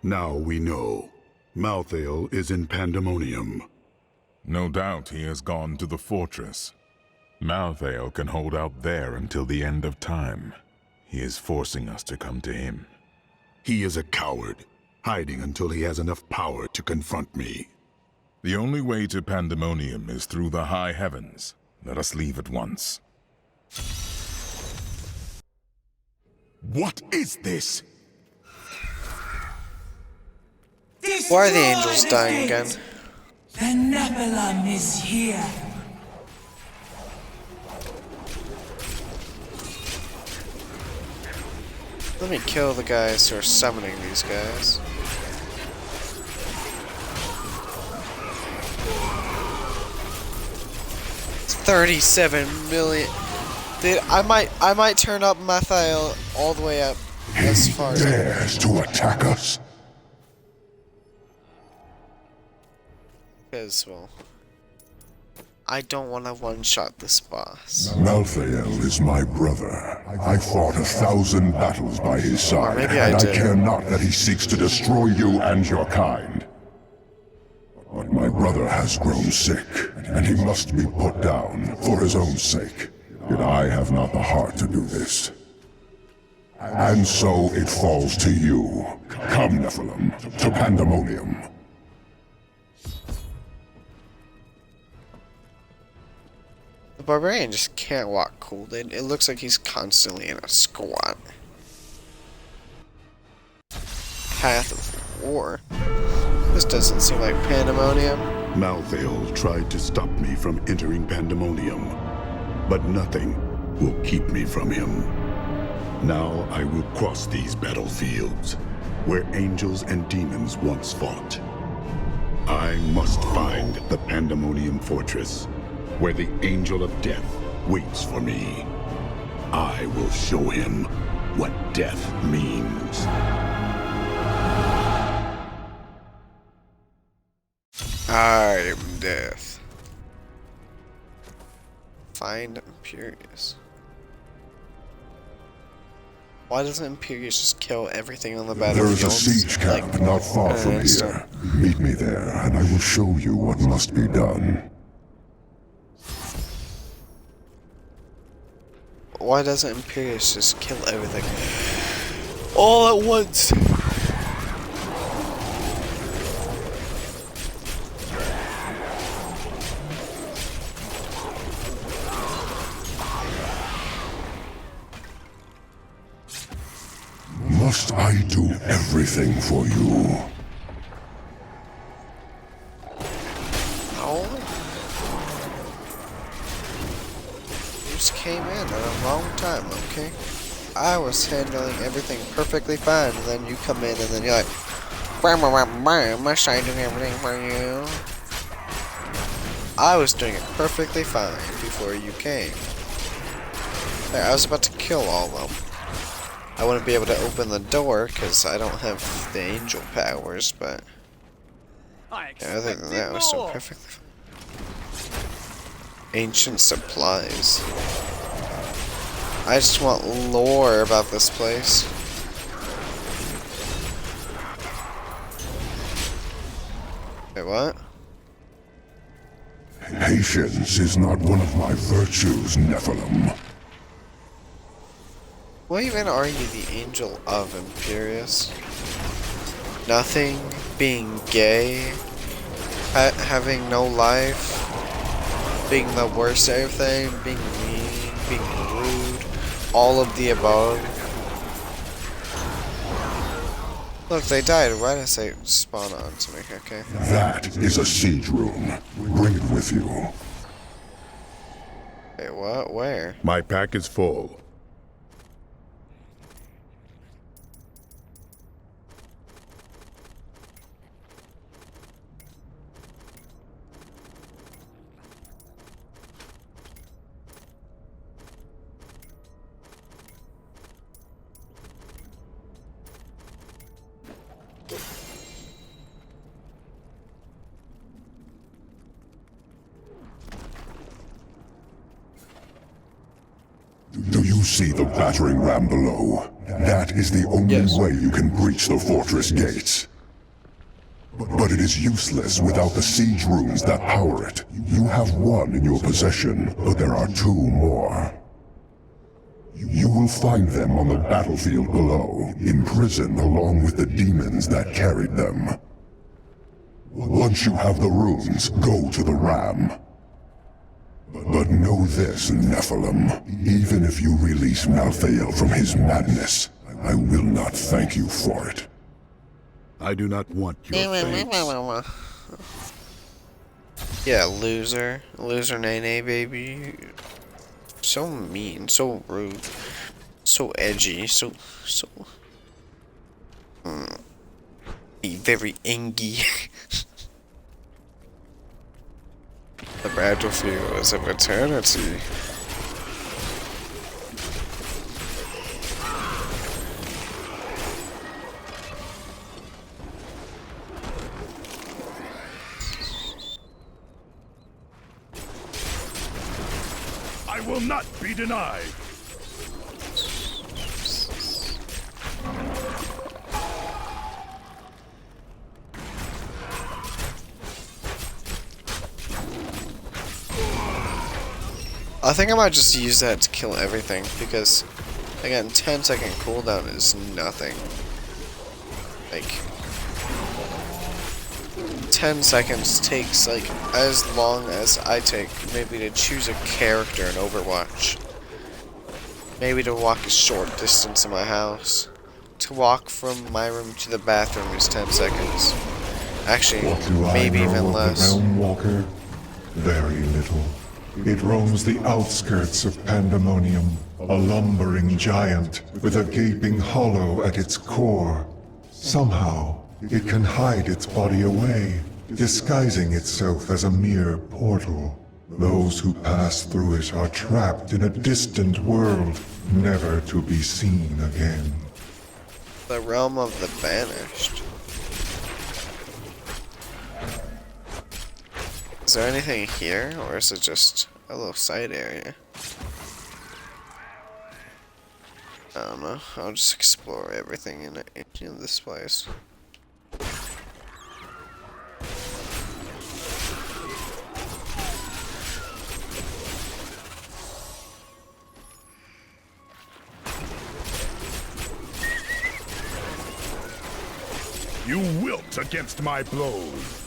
Now we know. Malthael is in Pandemonium. No doubt he has gone to the fortress. Malthael can hold out there until the end of time. He is forcing us to come to him. He is a coward, hiding until he has enough power to confront me. The only way to Pandemonium is through the high heavens. Let us leave at once. What is this? Why are the angels dying again? The Nephilim is here. Let me kill the guys who are summoning these guys. It's 37 million. Dude, I might turn up Malthael all the way up as far as dares to attack us. Because, well, I don't want to one-shot this boss. Malthael is my brother. I fought 1,000 battles by his side, maybe I and did. I care not that he seeks to destroy you and your kind. But my brother has grown sick, and he must be put down for his own sake. Yet I have not the heart to do this. And so it falls to you. Come, Nephilim, to Pandemonium. The Barbarian just can't walk cool. It looks like he's constantly in a squat. Path of War. This doesn't seem like Pandemonium. Malthael tried to stop me from entering Pandemonium, but nothing will keep me from him. Now I will cross these battlefields, where angels and demons once fought. I must find the Pandemonium Fortress, where the Angel of Death waits for me. I will show him what death means. I am death. Find Imperius. Why doesn't Imperius just kill everything on the battlefield? There is a siege camp not far from here. Meet me there, and I will show you what must be done. Why doesn't Imperius just kill everything all at once? Must I do everything for you? No. You just came in at a wrong time, okay? I was handling everything perfectly fine, and then you come in and then you're like, must I do everything for you? I was doing it perfectly fine before you came. There, I was about to kill all of them. I wouldn't be able to open the door because I don't have the angel powers, but yeah, other than that, I was still perfectly fine. Ancient supplies. I just want lore about this place. Wait, what? Patience is not one of my virtues, Nephilim. Why even are you the angel of Imperius? Nothing, being gay, having no life, being the worst at everything, being mean, being rude, all of the above. Look, they died. Why did I say spawn on to me? Okay. That is a siege room. Bring it with you. Wait, what? Where? My pack is full. Do you see the battering ram below? That That is the only Yes. way you can breach the fortress gates. But it is useless without the siege runes that power it. You have one in your possession, but there are two more. You will find them on the battlefield below, imprisoned along with the demons that carried them. Once you have the runes, go to the ram. But know this, Nephilim. Even if you release Malthael from his madness, I will not thank you for it. I do not want your thanks. Yeah, loser. Loser nay baby. So mean, so rude, so edgy, so very angry. The battlefield is of eternity. I will not be denied. I think I might just use that to kill everything, because, again, 10-second cooldown is nothing. Like, 10 seconds takes, like, as long as I take, maybe to choose a character in Overwatch. Maybe to walk a short distance in my house. To walk from my room to the bathroom is 10 seconds. Actually, What do I maybe know even of less. the Realm Walker? Very little. It roams the outskirts of Pandemonium, a lumbering giant with a gaping hollow at its core. Somehow, it can hide its body away, disguising itself as a mere portal. Those who pass through it are trapped in a distant world, never to be seen again. The realm of the banished. Is there anything here, or is it just a little side area? I don't know. I'll just explore everything in this place. You wilt against my blows.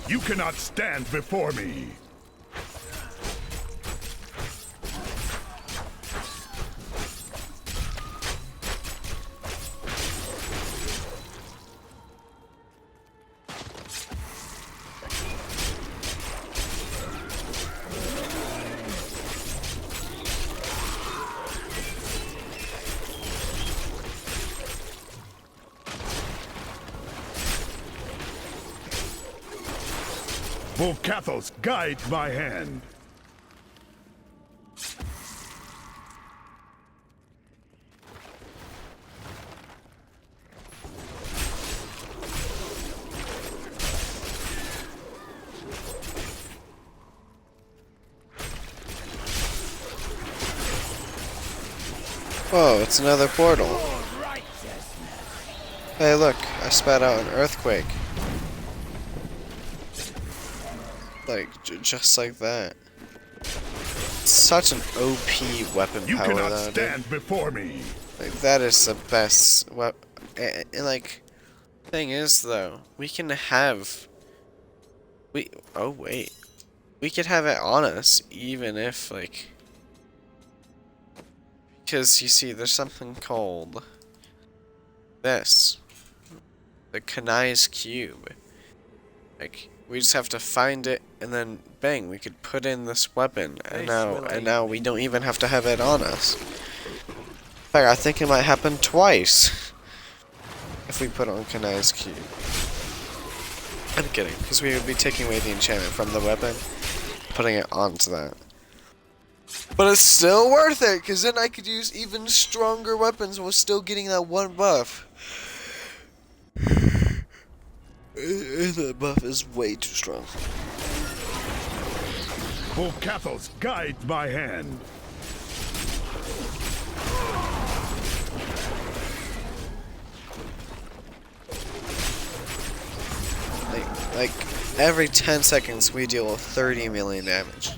You cannot stand before me. Volcathos, guide my hand. Whoa, it's another portal. Hey look, I spat out an earthquake. Like, just like that. Such an OP weapon You power cannot though, stand before me. Like, that is the best weapon. And like, thing is though, we can have... Oh wait. We could have it on us, even if, like... Because, you see, there's something called... this. The Kanai's Cube. Like... We just have to find it, and then bang, we could put in this weapon, and now we don't even have to have it on us. In fact, I think it might happen twice if we put on Kanai's Cube. I'm kidding, because we would be taking away the enchantment from the weapon. putting it onto that. But it's still worth it, because then I could use even stronger weapons while still getting that one buff. And that buff is way too strong. O Cathos, guide my hand. Like every 10 seconds we deal with 30 million damage.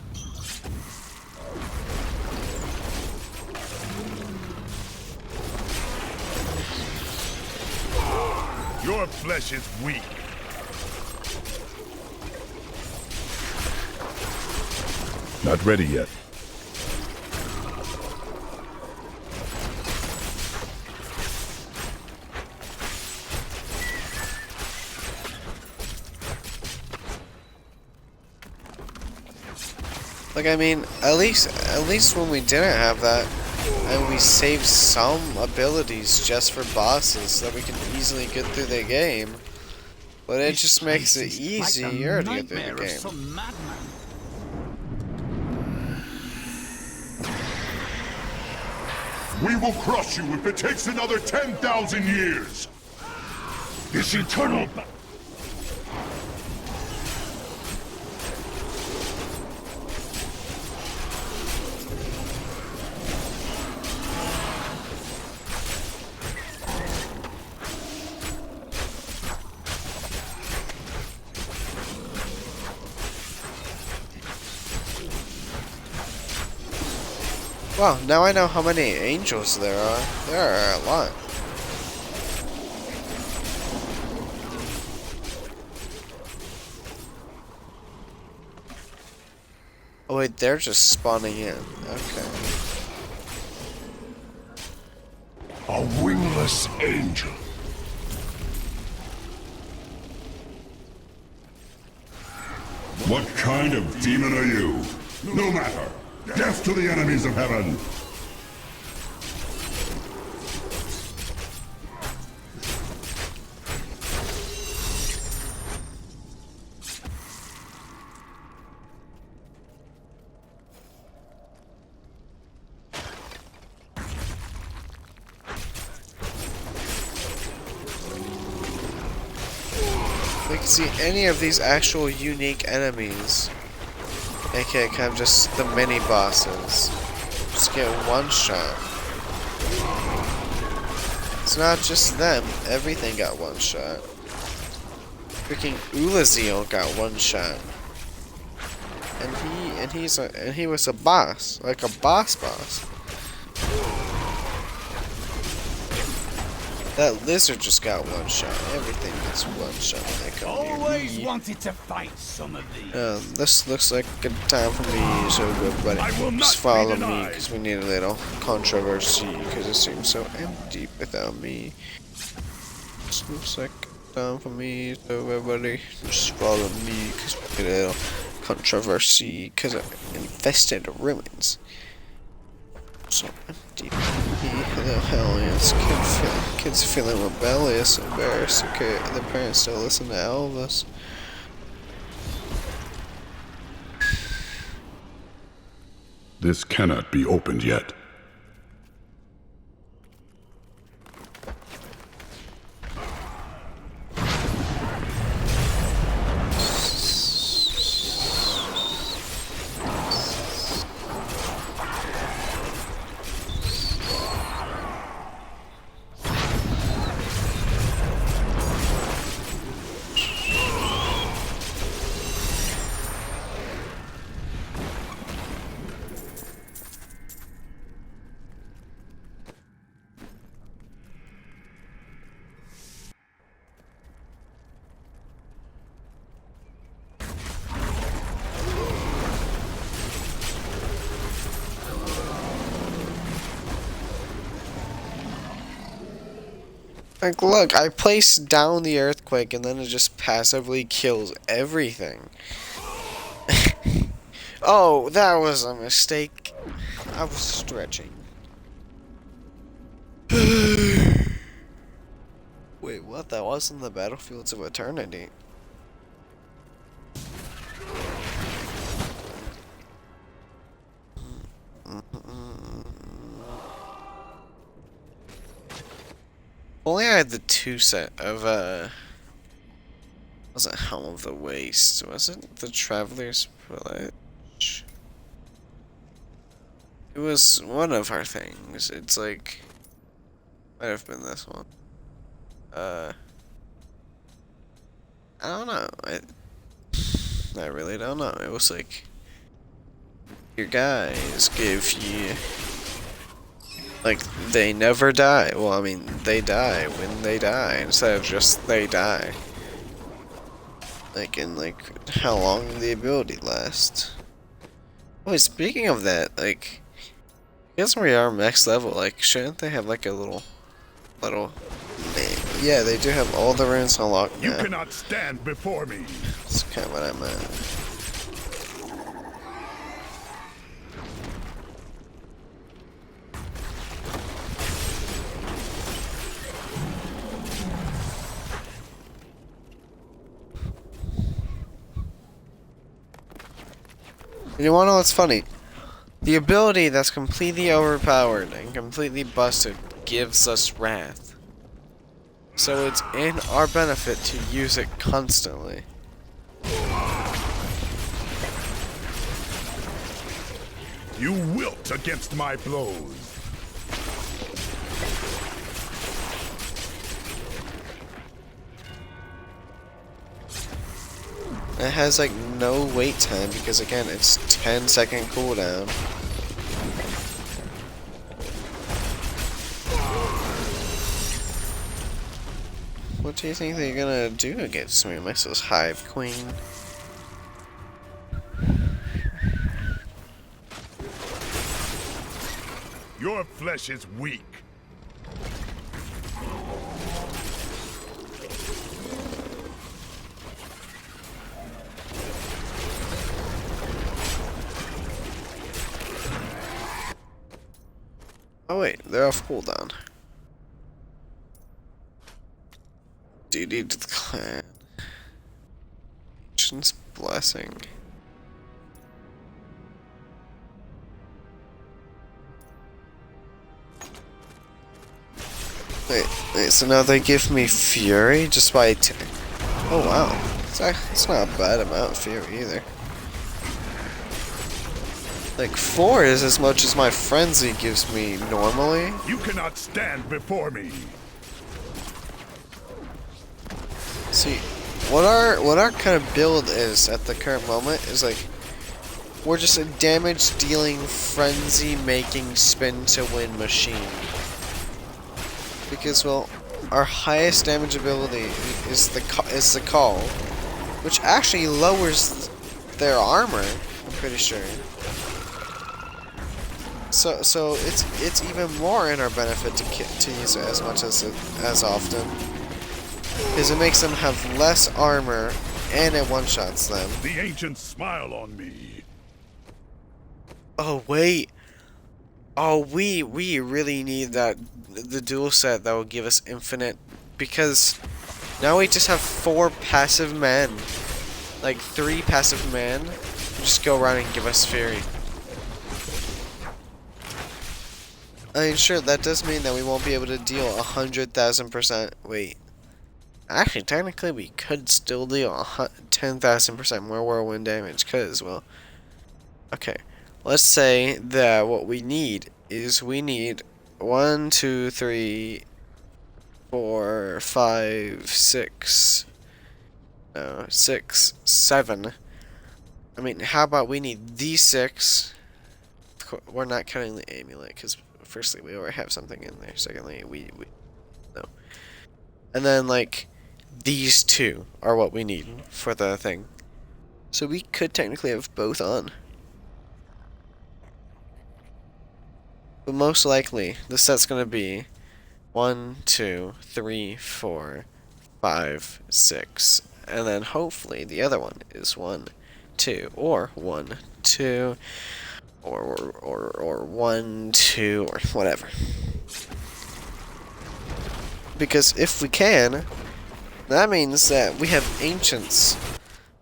Your flesh is weak. Not ready yet. Like, I mean, at least when we didn't have that, and we saved some abilities just for bosses so that we can easily get through the game. But it just makes it easier to get through the game. We will crush you if it takes another 10,000 years! This eternal... Wow, now I know how many angels there are. There are a lot. Oh wait, they're just spawning in. Okay. A wingless angel. What kind of demon are you? No matter. Death to the enemies of heaven! We can see any of these actual unique enemies. AKA kind of just the mini bosses. Just get one shot. It's not just them, everything got one shot. Freaking Ulaziel got one shot. And he was a boss, like a boss. That lizard just got one shot. Everything gets one shot when they come near me. Always wanted to fight some of these. This looks like a good time for me, so everybody just follow me, because we need a little controversy, because it seems so empty without me. This looks like a time for me, so everybody just follow me, because we need a little controversy, because I'm infested ruins. So empty. The hell is kids feeling rebellious, embarrassed. Okay, the parents still listen to Elvis. This cannot be opened yet. Like, look, I placed down the earthquake and then it just passively kills everything. Oh, that was a mistake. I was stretching. Wait, what? That wasn't the Battlefields of Eternity. had the 2 set of was it Helm of the Waste? Was it the Traveler's Pledge? It was one of our things. It's like might have been this one. I don't know. I really don't know. It was like your guys give you like they never die. Well, I mean they die when they die instead of just they die. Like in like how long the ability lasts. Oh, speaking of that, like I guess we are max level. Like shouldn't they have like a little? Yeah, they do have all the runes unlocked now. You cannot stand before me. That's kind of what I meant. And you wanna know what's funny? The ability that's completely overpowered and completely busted gives us wrath. So it's in our benefit to use it constantly. You wilt against my blows. It has like no wait time because again it's 10-second cooldown. What do you think they're gonna do against me, Mrs. Hive Queen? Your flesh is weak. Oh wait, they're off cooldown. Duty to the clan. Ancient's Blessing. Wait, so now they give me Fury just by oh wow. It's not a bad amount of Fury either. Like 4 is as much as my Frenzy gives me normally. You cannot stand before me. See, what our kind of build is at the current moment is like we're just a damage dealing, frenzy making, spin to win machine. Because well, our highest damage ability is the call, which actually lowers their armor. I'm pretty sure. So it's even more in our benefit to use it as much as often. Because it makes them have less armor, and it one-shots them. The ancients smile on me. Oh, wait. Oh, we really need the dual set that will give us infinite. Because now we just have 4 passive men. Like, 3 passive men. Who just go around and give us Fury. I mean, sure, that does mean that we won't be able to deal 100,000%. Wait. Actually, technically, we could still deal 10,000% more whirlwind damage, because, well... Okay, let's say that what we need is we need 1, 2, 3, 4, 5, 6... No, 6, 7. I mean, how about we need these 6? We're not counting the amulet, because firstly, we already have something in there. Secondly, we no. And then, like... These 2 are what we need for the thing. So we could technically have both on. But most likely, the set's gonna be 1, 2, 3, 4, 5, 6. And then hopefully the other one is 1, 2, or 1, 2, or 1, 2, or whatever. Because if we can... That means that we have ancients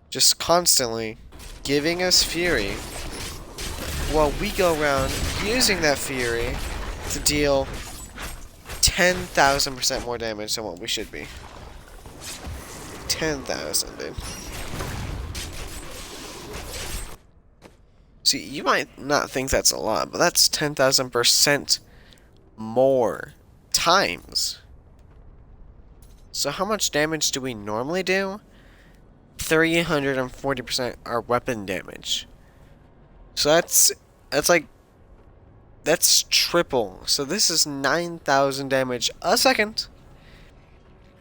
just constantly giving us Fury while we go around using that Fury to deal 10,000% more damage than what we should be. 10,000, dude. See, you might not think that's a lot, but that's 10,000% more times. So how much damage do we normally do? 340% our weapon damage. So that's triple. So this is 9,000 damage a second.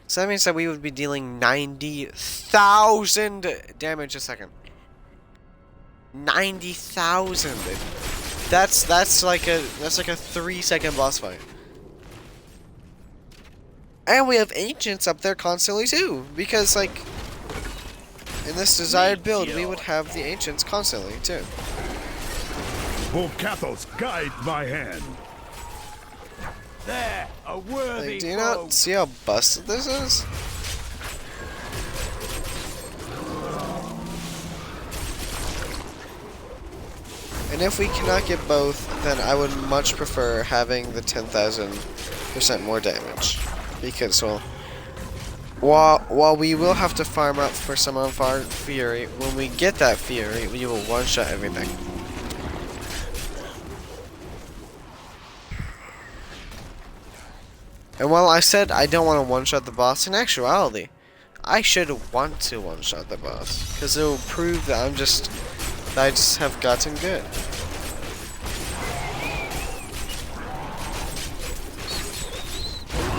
So that means that we would be dealing 90,000 damage a second. 90,000. That's like a 3-second boss fight. And we have ancients up there constantly too, because like in this desired build we would have the ancients constantly too. Volcathos, guide my hand. There, a worthy Like, do you foe. not see how busted this is? And if we cannot get both, then I would much prefer having the 10,000% more damage. Because, well, while we will have to farm up for some of our Fury, when we get that Fury, we will one-shot everything. And while I said I don't want to one-shot the boss, in actuality, I should want to one-shot the boss. Because it will prove that I just have gotten good.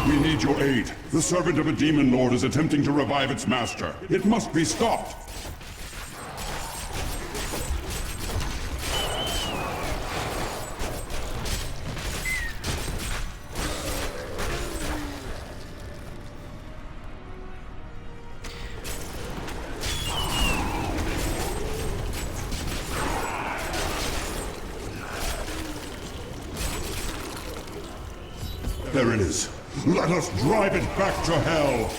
We need your aid. The servant of a demon lord is attempting to revive its master. It must be stopped. There it is. Let us drive it back to hell.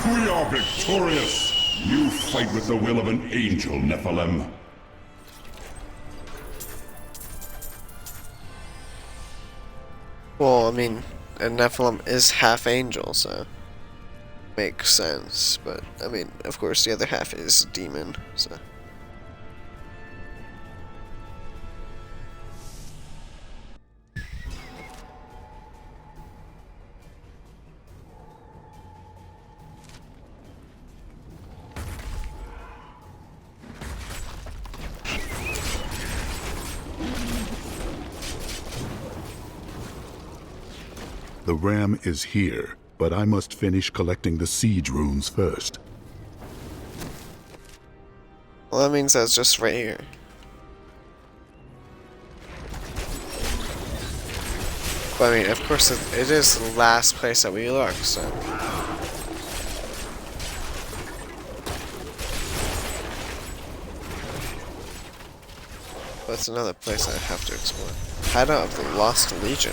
We are victorious. You fight with the will of an angel, Nephilim. Well, I mean, a Nephilim is half angel, so makes sense. But I mean, of course, the other half is demon. So. The ram is here, but I must finish collecting the siege runes first. Well, that means that's just right here. But I mean, of course, it is the last place that we look, so. That's another place I have to explore. Hideout of the Lost Legion.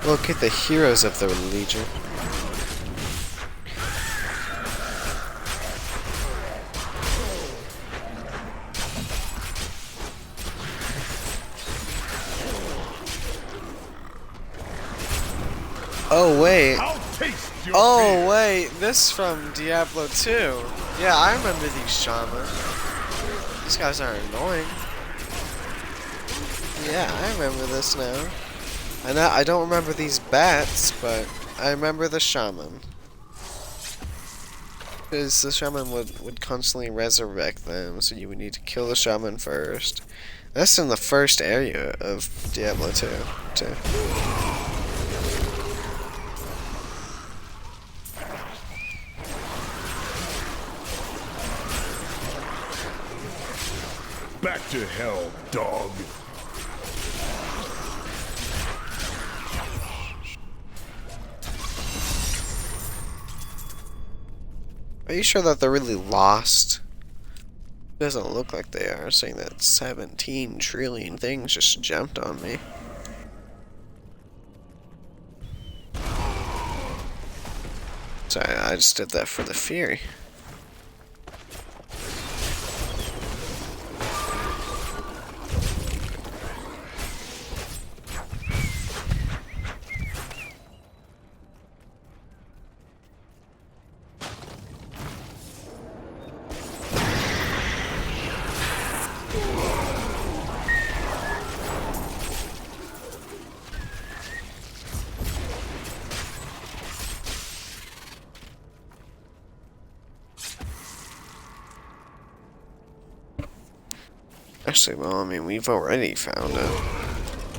Locate the heroes of the Legion. Oh wait. I'll taste your Oh fear. wait, this from Diablo 2. Yeah, I remember these shamans. These guys are annoying. Yeah, I remember this now. I don't remember these bats, but I remember the shaman. Because the shaman would constantly resurrect them, so you would need to kill the shaman first. That's in the first area of Diablo 2, too. Back to hell, dog. Are you sure that they're really lost? It doesn't look like they are, saying that 17 trillion things just jumped on me. Sorry, I just did that for the Fury. Actually, well, I mean, we've already found it.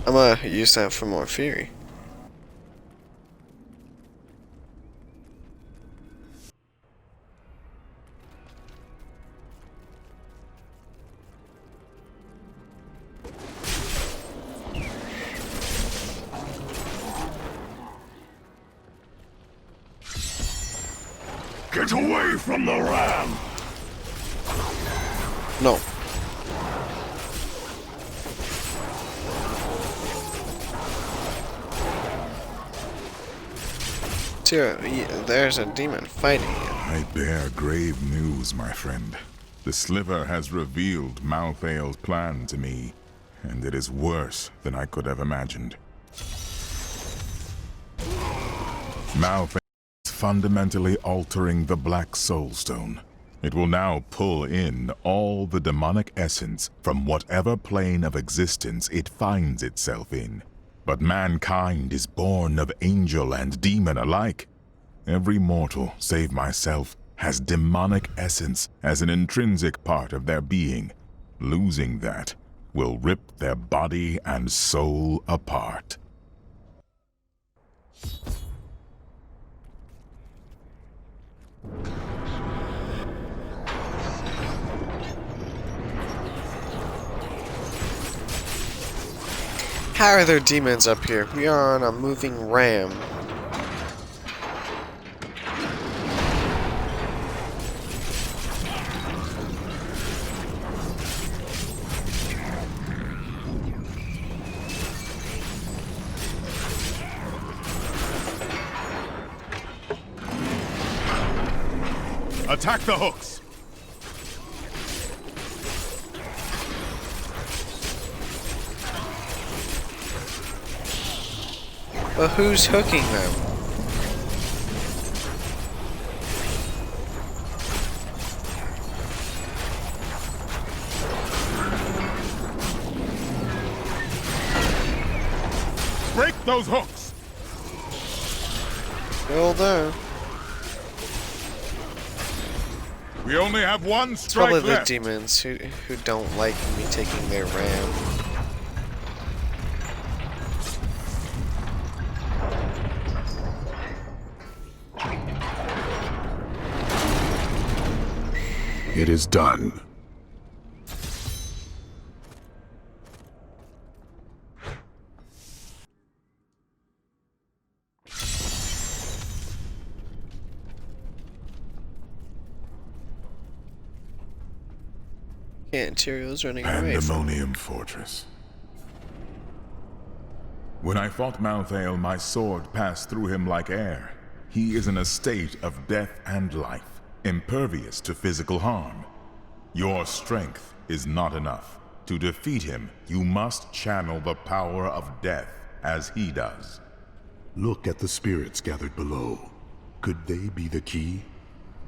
I'm gonna use that for more fury. Get away from the ram! No. There's a demon fighting you. I bear grave news, my friend. The Sliver has revealed Malthael's plan to me, and it is worse than I could have imagined. Malthael is fundamentally altering the Black Soulstone. It will now pull in all the demonic essence from whatever plane of existence it finds itself in. But mankind is born of angel and demon alike. Every mortal, save myself, has demonic essence as an intrinsic part of their being. Losing that will rip their body and soul apart. How are there demons up here? We are on a moving ram. Attack the hooks! But who's hooking them? Break those hooks! Still there. We only have one It's strike probably the left. demons who don't like me taking their ram. It is done. Yeah, Tyrion's running away from me. Pandemonium Fortress. When I fought Malthael, my sword passed through him like air. He is in a state of death and life, impervious to physical harm. Your strength is not enough. To defeat him, you must channel the power of death as he does. Look at the spirits gathered below. Could they be the key?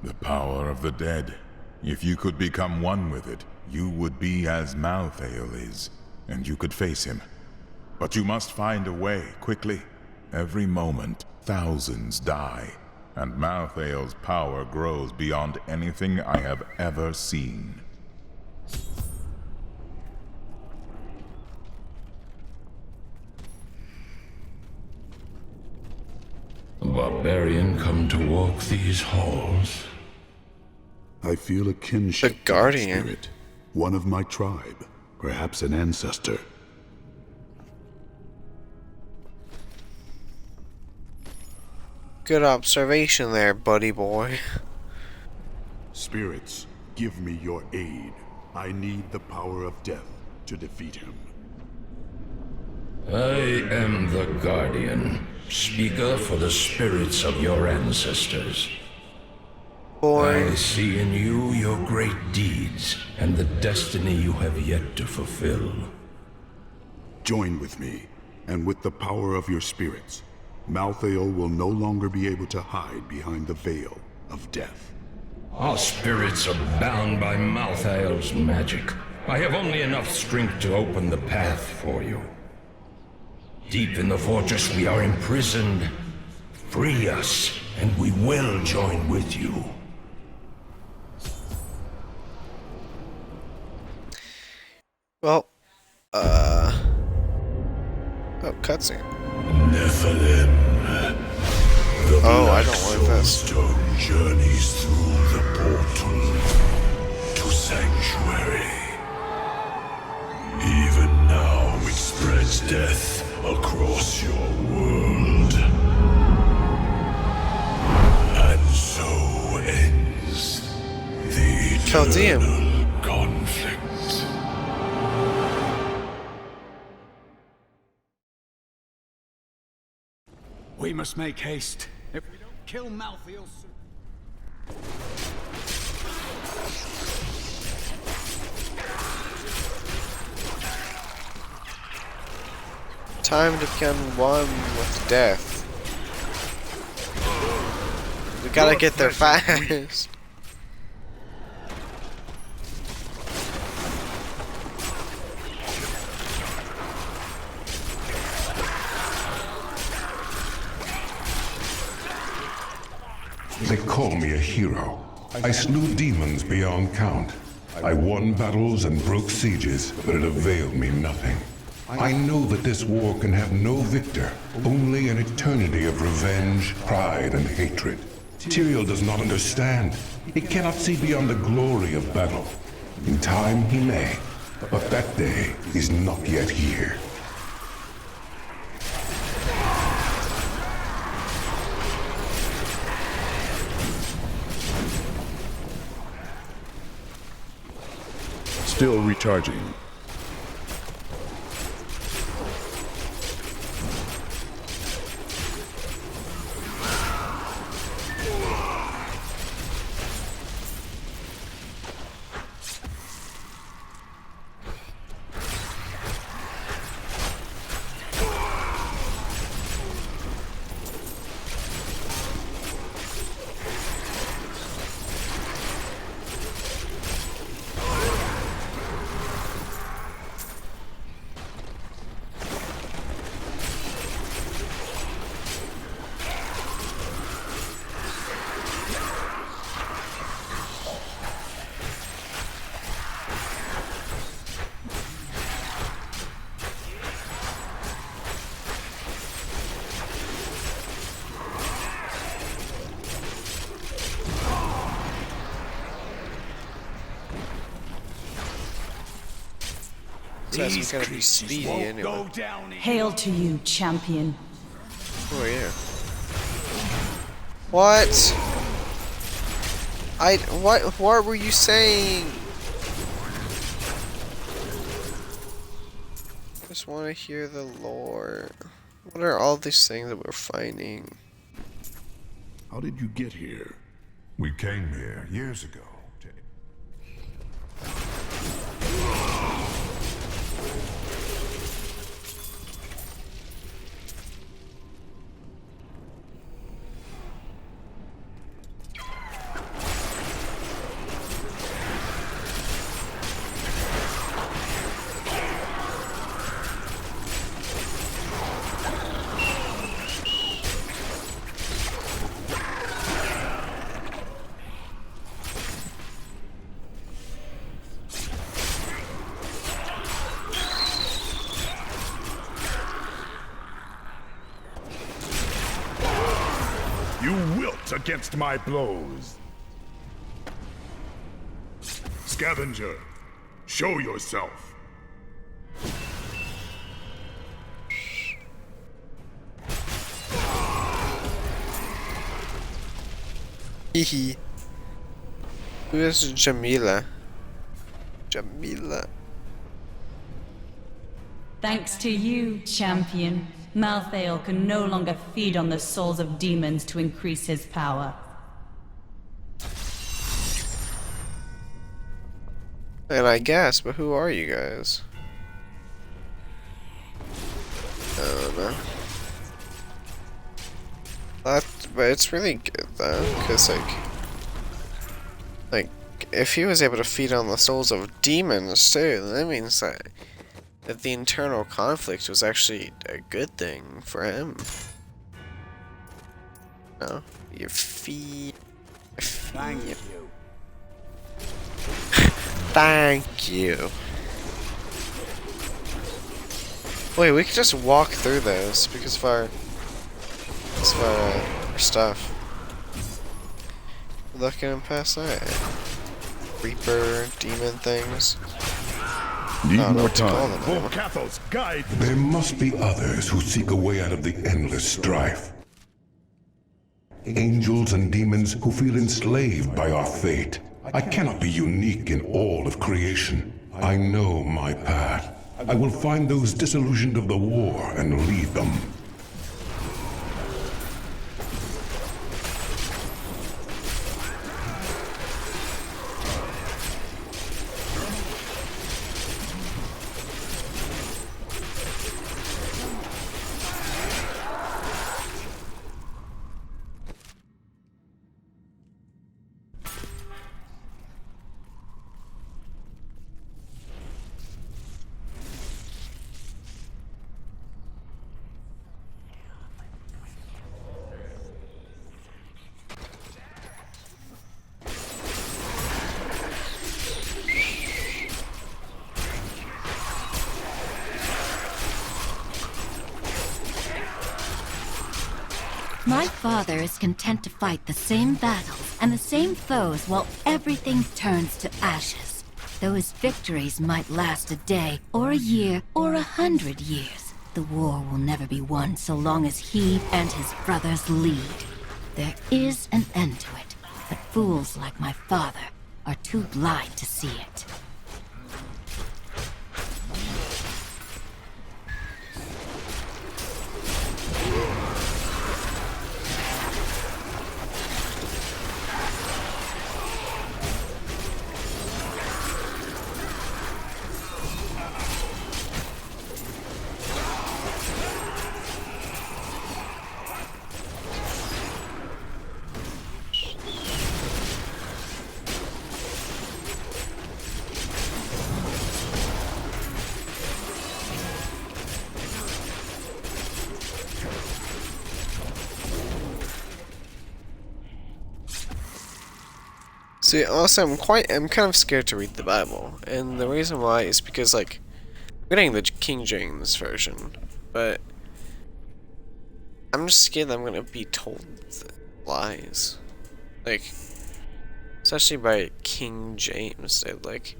The power of the dead. If you could become one with it, you would be as Malthael is, and you could face him. But you must find a way, quickly. Every moment, thousands die, and Malthael's power grows beyond anything I have ever seen. A barbarian come to walk these halls? I feel a kinship The to that Guardian. spirit. One of my tribe, perhaps an ancestor. Good observation there, buddy boy. Spirits, give me your aid. I need the power of death to defeat him. I am the Guardian, speaker for the spirits of your ancestors. Boy, I see in you your great deeds and the destiny you have yet to fulfill. Join with me, and with the power of your spirits, Malthael will no longer be able to hide behind the veil of death. Our spirits are bound by Malthael's magic. I have only enough strength to open the path for you. Deep in the fortress we are imprisoned. Free us, and we will join with you. Well, oh, cutscene. Nephilim. The Oh, I Black don't like this. Soulstone journeys through the portal to Sanctuary. Even now it spreads death across your world. And so ends the Chaldean. eternal conflict. We must make haste. If we don't kill Malthael soon. Time to become one with death. We gotta get there fast. They call me a hero. I slew demons beyond count. I won battles and broke sieges, but it availed me nothing. I know that this war can have no victor, only an eternity of revenge, pride, and hatred. Tyrael does not understand. He cannot see beyond the glory of battle. In time he may, but that day is not yet here. Still recharging. Says we gotta be speedy anyway. Go down in Hail to you, champion. Who are you? What? What were you saying? Just want to hear the lore. What are all these things that we're finding? How did you get here? We came here years ago. You wilt against my blows. Scavenger, show yourself. Hehe. Who is Jamila? Jamila. Thanks to you, champion, Malthael can no longer feed on the souls of demons to increase his power. And I guess, but who are you guys? I don't know. But it's really good though, because like, if he was able to feed on the souls of demons too, that means that the internal conflict was actually a good thing for him. No, you feed. Thank you. Thank you. Wait, we could just walk through those because of our stuff. Looking past that. Reaper, demon things. Need I don't know more what to call time. them For anymore. Cathal's guide. There must be others who seek a way out of the endless strife. Angels and demons who feel enslaved by our fate. I cannot be unique in all of creation. I know my path. I will find those disillusioned of the war and lead them. My father is content to fight the same battles and the same foes while everything turns to ashes. Though his victories might last a day, or a year, or 100 years, the war will never be won so long as he and his brothers lead. There is an end to it, but fools like my father are too blind to see it. See, also, I'm kind of scared to read the Bible, and the reason why is because, like, I'm getting the King James version, but I'm just scared that I'm gonna be told lies, like, especially by King James. That, like,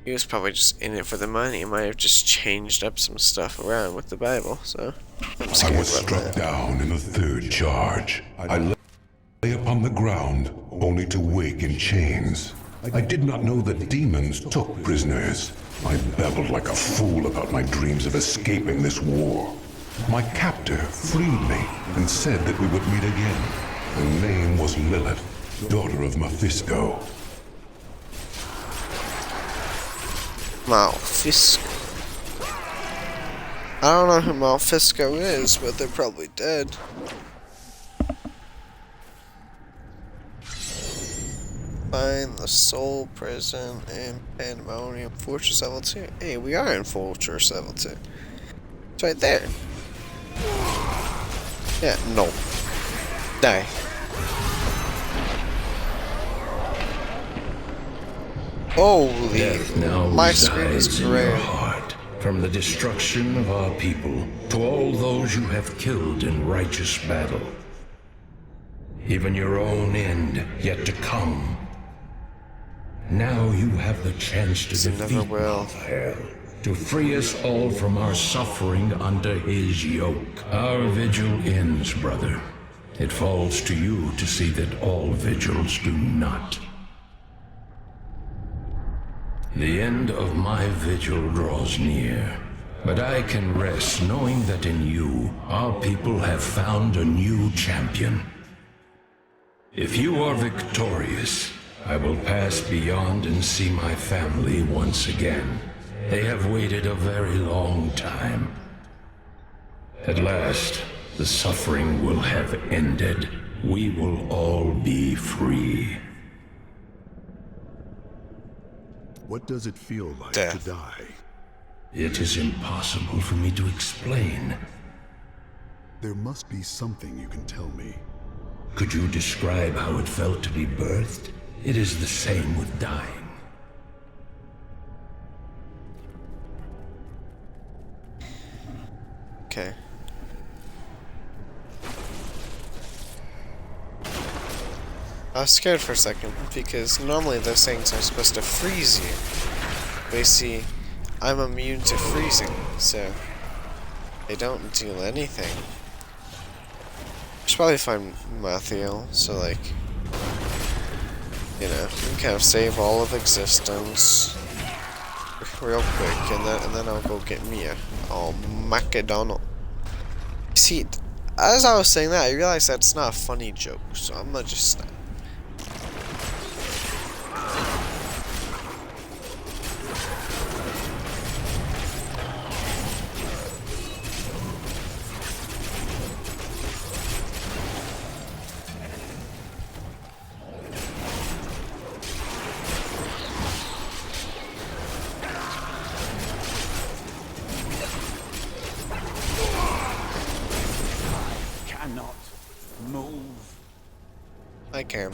he was probably just in it for the money. He might have just changed up some stuff around with the Bible, so I'm scared I was about struck that. down in the third charge. I lay upon the ground, only to wake in chains. I did not know that demons took prisoners. I babbled like a fool about my dreams of escaping this war. My captor freed me and said that we would meet again. Her name was Lilith, daughter of Mephisto. Mephisto. I don't know who Mephisto is, but they're probably dead. Find the soul prison in Pandemonium Fortress Level 2. Hey, we are in Fortress Level 2. It's right there. Yeah, no. Die. Holy, Death now my screen is resides in your gray. heart. From the destruction of our people to all those you have killed in righteous battle. Even your own end yet to come. Now you have the chance to never defeat will. Raphael, to free us all from our suffering under his yoke. Our vigil ends, brother. It falls to you to see that all vigils do not. The end of my vigil draws near, but I can rest knowing that in you, our people have found a new champion. If you are victorious, I will pass beyond and see my family once again. They have waited a very long time. At last, the suffering will have ended. We will all be free. What does it feel like Death. to die? It is impossible for me to explain. There must be something you can tell me. Could you describe how it felt to be birthed? It is the same with dying. I was scared for a second, because normally those things are supposed to freeze you. But you see, I'm immune to freezing, so they don't do anything. I should probably find Mathiel, so like, you know, you can kind of save all of existence real quick, and then I'll go get me a McDonald. See, as I was saying that, I realized that's not a funny joke, so I'm gonna just snap. Cannot move. I can.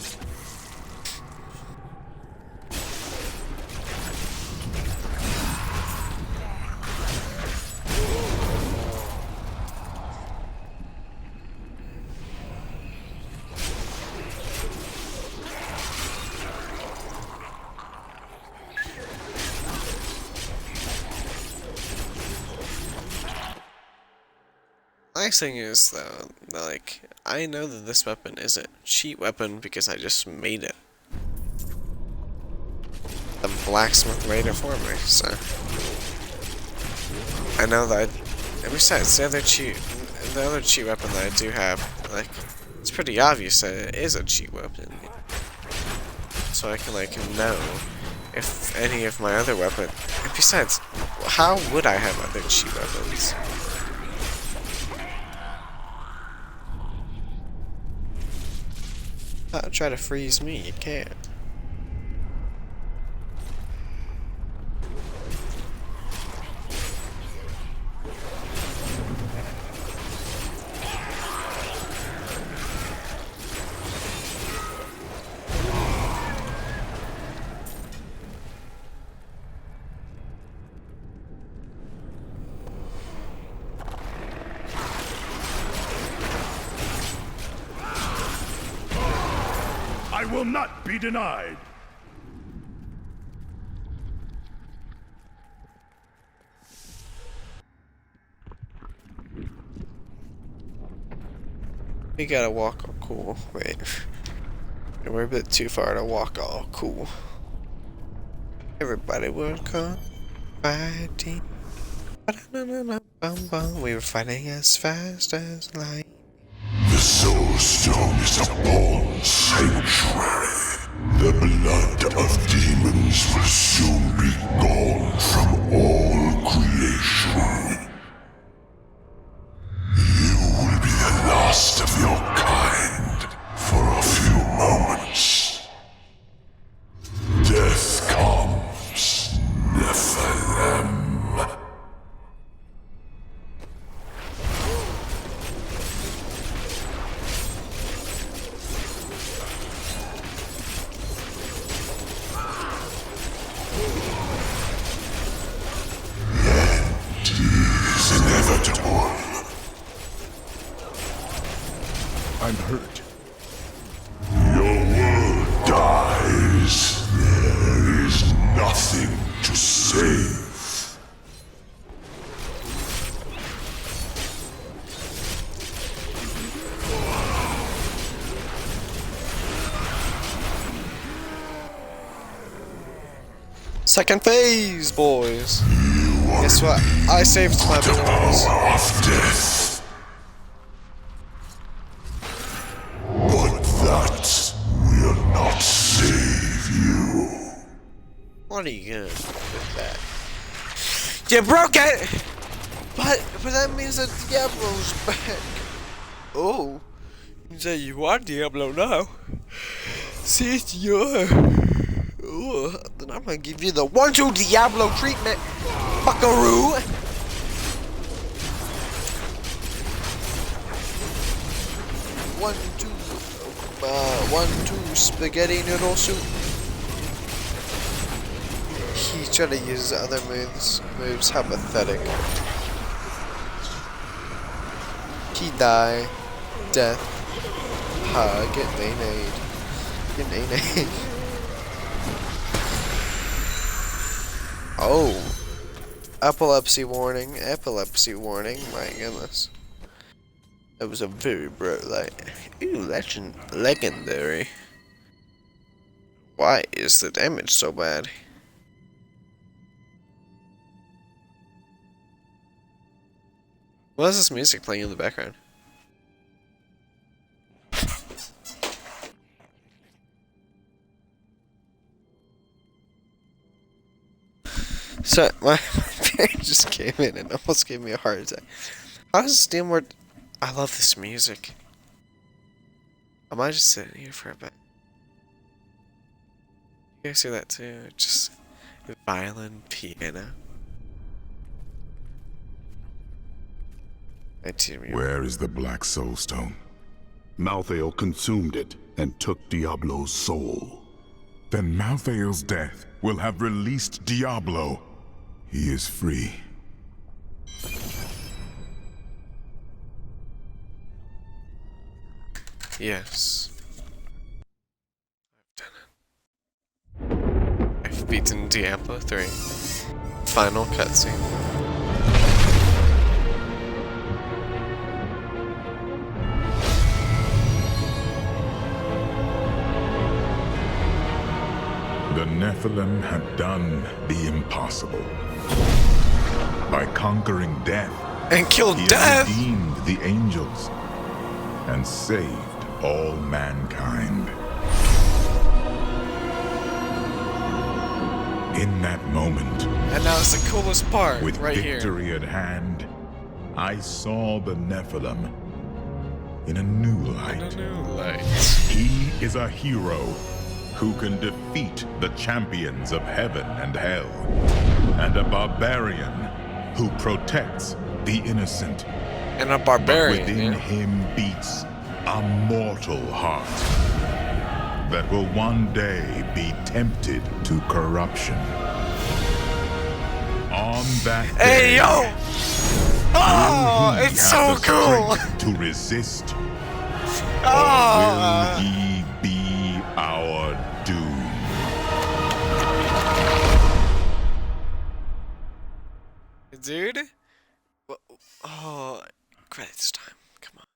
Nice thing is though, like, I know that this weapon is a cheat weapon because I just made it. The blacksmith made it for me, so I know that. And besides, the other cheat weapon that I do have, like, it's pretty obvious that it is a cheat weapon. So I can like know if any of my other weapons. And besides, how would I have other cheat weapons? Try to freeze me, you can't. I will not be denied. We gotta walk all cool. Wait. We're a bit too far to walk all cool. Everybody will come fighting. We were fighting as fast as light. The Soul Stone is a born sanctuary. The blood of demons will soon be gone from all creation. You will be the last of your kind for a few moments. Death comes, Nephilim. I'm hurt. Your world dies. There is nothing to save. Second phase, boys. Guess what? I saved my boys. Power of death. But that will not save you. What are you gonna do with that? You broke it! But that means that Diablo's back. Oh. Means that you are Diablo now. See, you are. Oh, then I'm gonna give you the 1-2 Diablo treatment, buckaroo! One, two spaghetti noodle soup. He tried to use other moves. How pathetic. He die. Death. Hug. They made. Oh. Epilepsy warning. Epilepsy warning. My goodness. That was a very bright light. Ooh, legendary. Why is the damage so bad? What is this music playing in the background? So, my parent just came in and almost gave me a heart attack. How does this damn word... I love this music. I might just sit here for a bit. You guys hear that too? Just violin, piano. Where is the Black Soulstone? Malthael consumed it and took Diablo's soul. Then Malthael's death will have released Diablo. He is free. Yes. I've done it. I've beaten Diablo 3. Final cutscene. The Nephilim had done the impossible. By conquering death, And killed he death! had redeemed the angels and saved all mankind. In that moment, And that was the coolest part, with right here. victory at hand, I saw the Nephilim in a new light. In a new light. He is a hero who can defeat the champions of heaven and hell, and a barbarian who protects the innocent. And a barbarian, Within yeah. him beats a mortal heart that will one day be tempted to corruption. On that day, Hey, yo! Oh, will he it's have so the cool! strength to resist, Oh. or will he be our doom? Dude? Oh, credits time. Come on.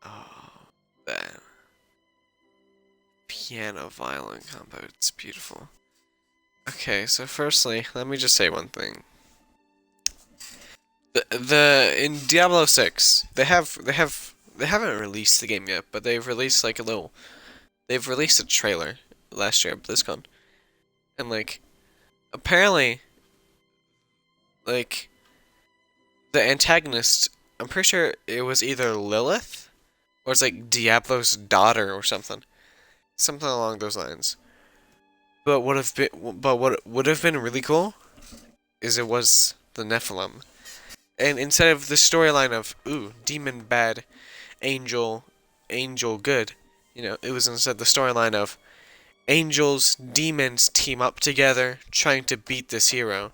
Oh, that piano violin combo. It's beautiful. Okay, so firstly, let me just say one thing. In Diablo 6, they haven't released the game yet, but they've released like they've released a trailer last year at BlizzCon. And like apparently like the antagonist, I'm pretty sure it was either Lilith or it's like Diablo's daughter or something. Something along those lines. But what would have been really cool is it was the Nephilim. And instead of the storyline of demon bad, angel good, it was instead the storyline of angels, demons team up together trying to beat this hero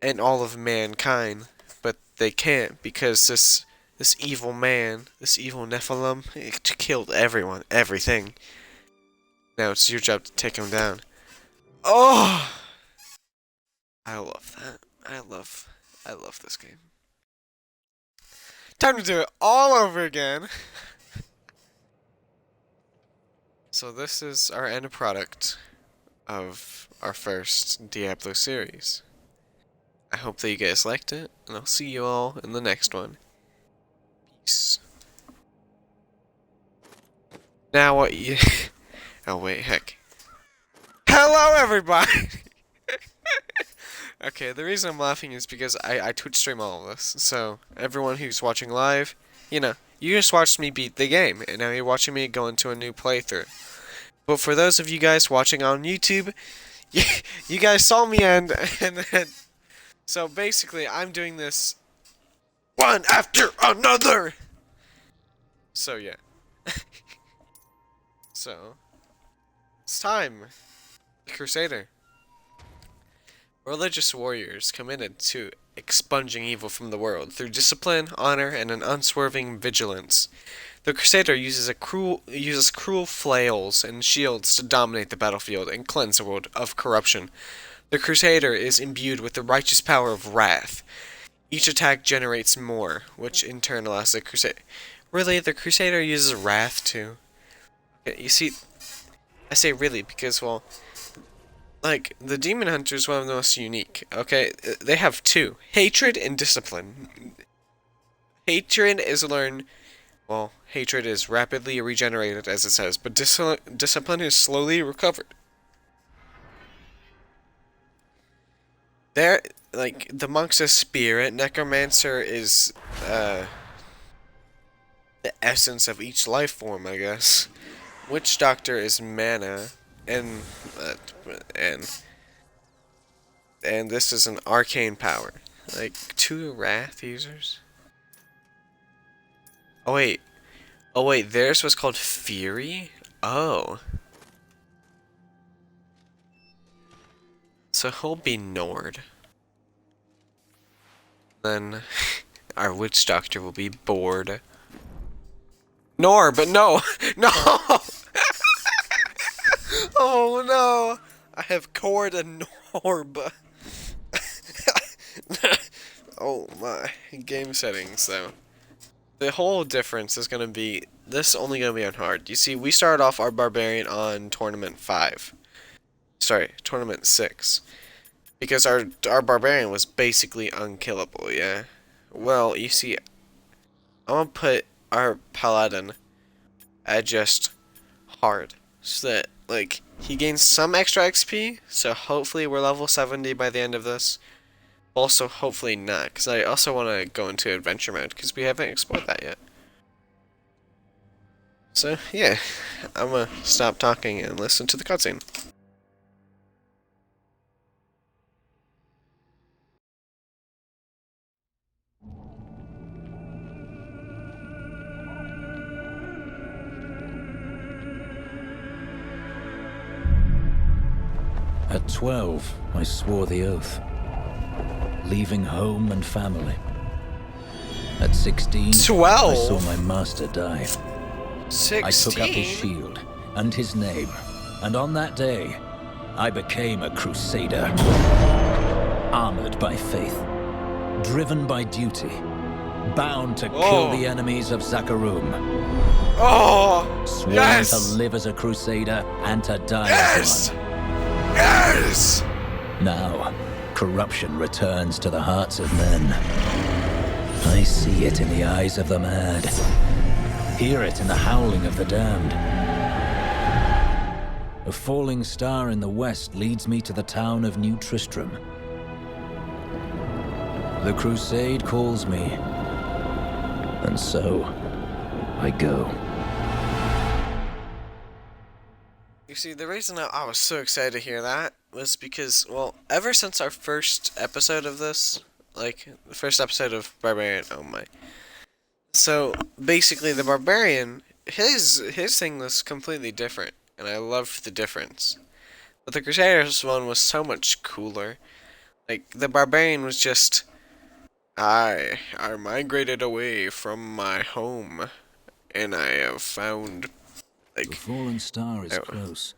and all of mankind, but they can't because this evil man, this evil Nephilim, it killed everyone, everything. Now it's your job to take him down. Oh, I love that. I love this game. Time to do it all over again. So this is our end product of our first Diablo series. I hope that you guys liked it, and I'll see you all in the next one. Peace. Now what you... Oh wait, heck. Hello everybody! Okay, the reason I'm laughing is because I Twitch stream all of this, so everyone who's watching live, you just watched me beat the game, and now you're watching me go into a new playthrough. But for those of you guys watching on YouTube, you guys saw me end, and then... So basically, I'm doing this one after another! So yeah. So, it's time. Crusader. Religious warriors committed to expunging evil from the world through discipline, honor, and an unswerving vigilance. The Crusader uses cruel flails and shields to dominate the battlefield and cleanse the world of corruption. The Crusader is imbued with the righteous power of wrath. Each attack generates more, which in turn allows the Crusader... Really, the Crusader uses wrath too? Okay, you see, I say really because, well, like, the Demon Hunter is one of the most unique, okay? They have two, hatred and discipline. Hatred is learned... Well, hatred is rapidly regenerated, as it says, but discipline is slowly recovered. There, like, the monk's a spirit, necromancer is, the essence of each life form, I guess. Witch Doctor is mana, and this is an arcane power. Like, 2 wrath users? Oh wait, theirs was called Fury? Oh. So he'll be Nord. Then our Witch Doctor will be Bored. Nor, but no! No! Oh no! I have Cord and Norb. Oh my. Game settings though. The whole difference is going to be, this only going to be on hard. You see, we started off our Barbarian on Tournament 5. Sorry, Tournament 6. Because our Barbarian was basically unkillable, yeah? Well, you see, I'm going to put our Paladin at just hard. So that, like, he gains some extra XP, so hopefully we're level 70 by the end of this. Also, hopefully not, because I also want to go into adventure mode, because we haven't explored that yet. So, yeah, I'm going to stop talking and listen to the cutscene. At 12, I swore the oath, leaving home and family. At 16, 12? I saw my master die. 16? I took up his shield and his name, and on that day, I became a crusader. Armored by faith, driven by duty, bound to kill the enemies of Zakarum. Oh! Sworn Yes! to live as a crusader and to die Yes! as one. Yes! Now, corruption returns to the hearts of men. I see it in the eyes of the mad. Hear it in the howling of the damned. A falling star in the west leads me to the town of New Tristram. The crusade calls me, and so I go. You see, the reason I was so excited to hear that was because, well, ever since our first episode of this, like, the first episode of Barbarian, oh my. So, basically, the Barbarian, his thing was completely different, and I loved the difference. But the Crusaders one was so much cooler. Like, the Barbarian was just, I migrated away from my home, and I have found... The fallen star is close,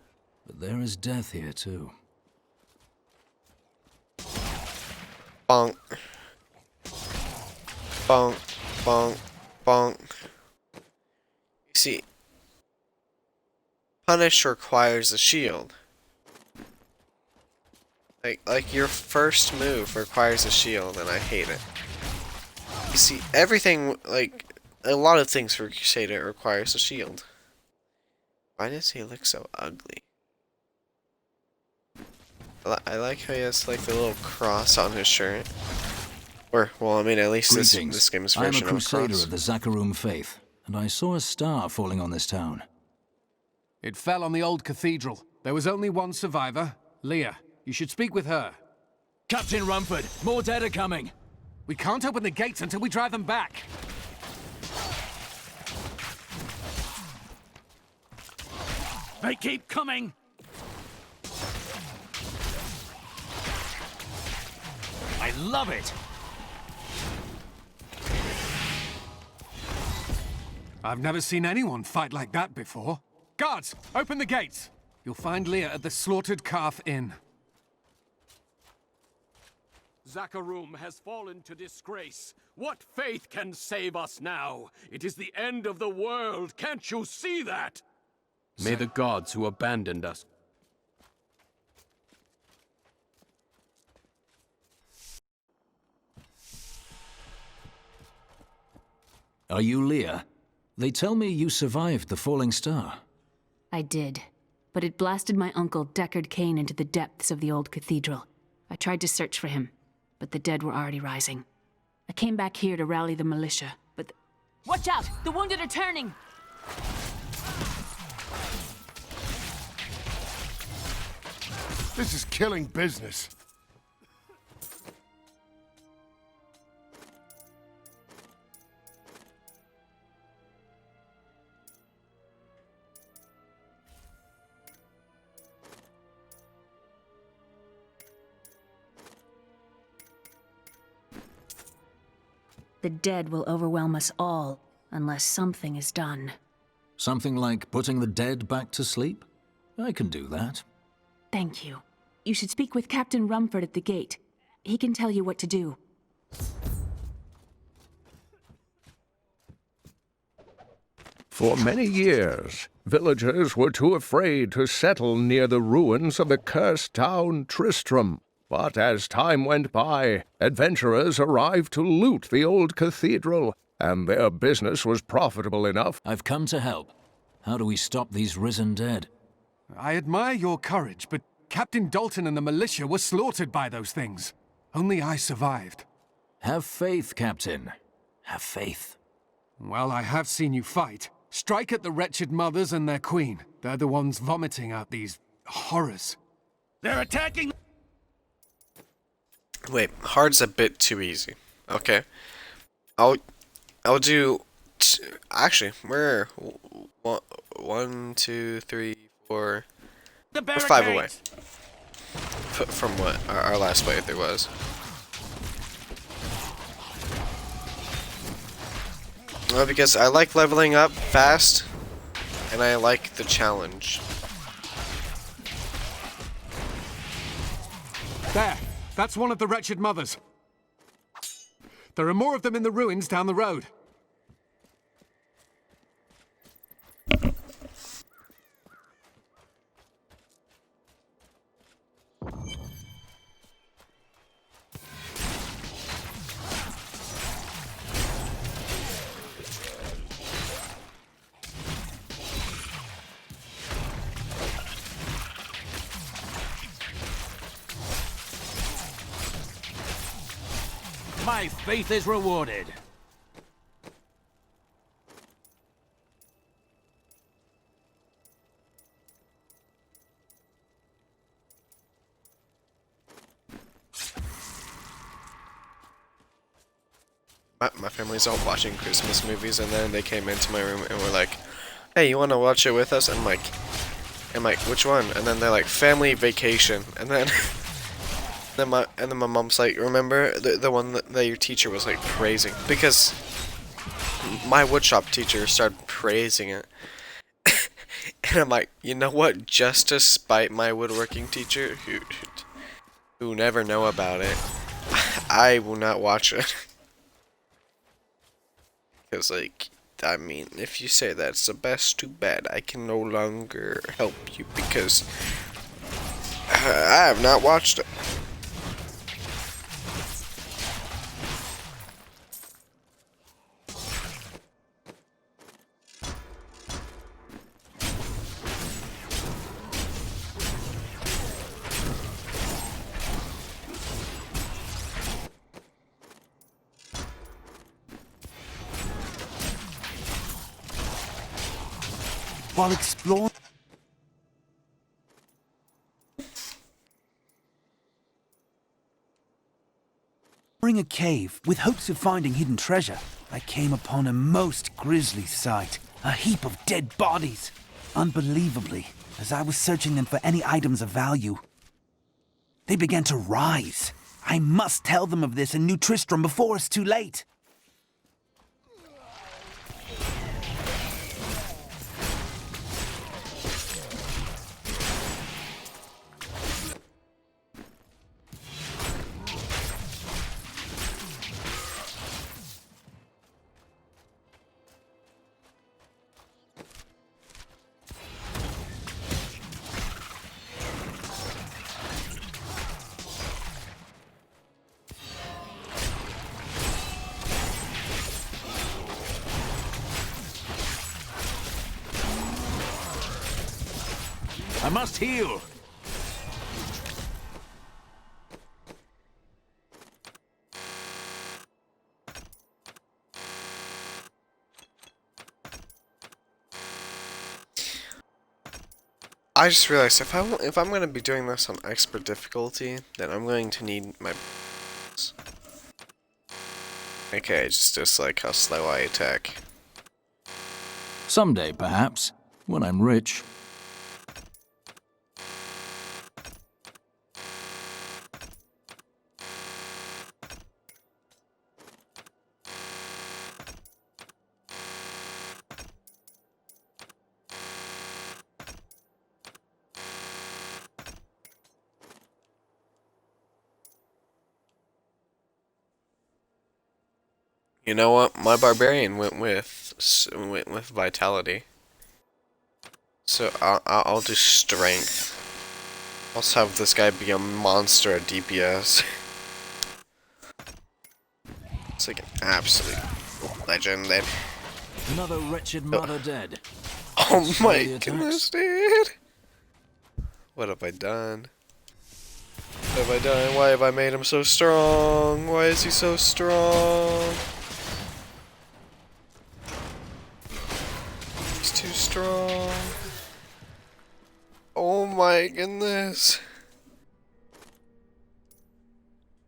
but there is death here too. Bonk. Bonk. Bonk. Bonk. You see, punish requires a shield. Like your first move requires a shield, and I hate it. You see, everything, like, a lot of things for Crusader requires a shield. Why does he look so ugly? I like how he has, like, the little cross on his shirt. Or, well, I mean, at least this game's version of a cross. I'm a crusader of the Zakarum faith, and I saw a star falling on this town. It fell on the old cathedral. There was only one survivor, Leah. You should speak with her. Captain Rumford, more dead are coming. We can't open the gates until we drive them back. They keep coming! I love it! I've never seen anyone fight like that before. Guards, open the gates! You'll find Leah at the Slaughtered Calf Inn. Zakharum has fallen to disgrace. What faith can save us now? It is the end of the world. Can't you see that? May the gods who abandoned us. Are you Leah? They tell me you survived the falling star. I did, but it blasted my uncle Deckard Cain into the depths of the old cathedral. I tried to search for him, but the dead were already rising. I came back here to rally the militia, but Watch out! The wounded are turning! This is killing business. the dead will overwhelm us all, unless something is done. Something like putting the dead back to sleep? I can do that. Thank you. You should speak with Captain Rumford at the gate. He can tell you what to do. For many years, villagers were too afraid to settle near the ruins of the cursed town Tristram. But as time went by, adventurers arrived to loot the old cathedral, and their business was profitable enough. I've come to help. How do we stop these risen dead? I admire your courage, but Captain Dalton and the militia were slaughtered by those things. Only I survived. Have faith, Captain. Have faith. Well, I have seen you fight. Strike at the wretched mothers and their queen. They're the ones vomiting out these horrors. They're attacking! Wait, hard's a bit too easy. Okay. I'll do... Actually, we're... 1, 2, 3, 4... We're 5 away. From what our last playthrough was. Well, because I like leveling up fast, and I like the challenge. There! That's one of the wretched mothers. There are more of them in the ruins down the road. My faith is rewarded. My family's all watching Christmas movies, and then they came into my room and were like, "Hey, you want to watch it with us?" And I'm like, "Which one?" And then they're like, "Family Vacation." And then my mom's like, "Remember the one that your teacher was like praising?" Because my woodshop teacher started praising it. And I'm like, you know what? Just to spite my woodworking teacher, who never know about it, I will not watch it. Because, like, I mean, if you say that's the best, too bad. I can no longer help you because I have not watched it. While exploring a cave with hopes of finding hidden treasure, I came upon a most grisly sight. A heap of dead bodies. Unbelievably, as I was searching them for any items of value, they began to rise. I must tell them of this in New Tristram before it's too late. I must heal. I just realized if I'm going to be doing this on expert difficulty, then I'm going to need my. Okay, just dislike how slow I attack. Someday, perhaps, when I'm rich. You know what? My barbarian went with vitality, so I'll do strength. I'll also have this guy be a monster at DPS. It's like an absolute legend. Then. Another wretched mother dead. Oh my goodness, dude! What have I done? What have I done? Why have I made him so strong? Why is he so strong? He's too strong. Oh my goodness.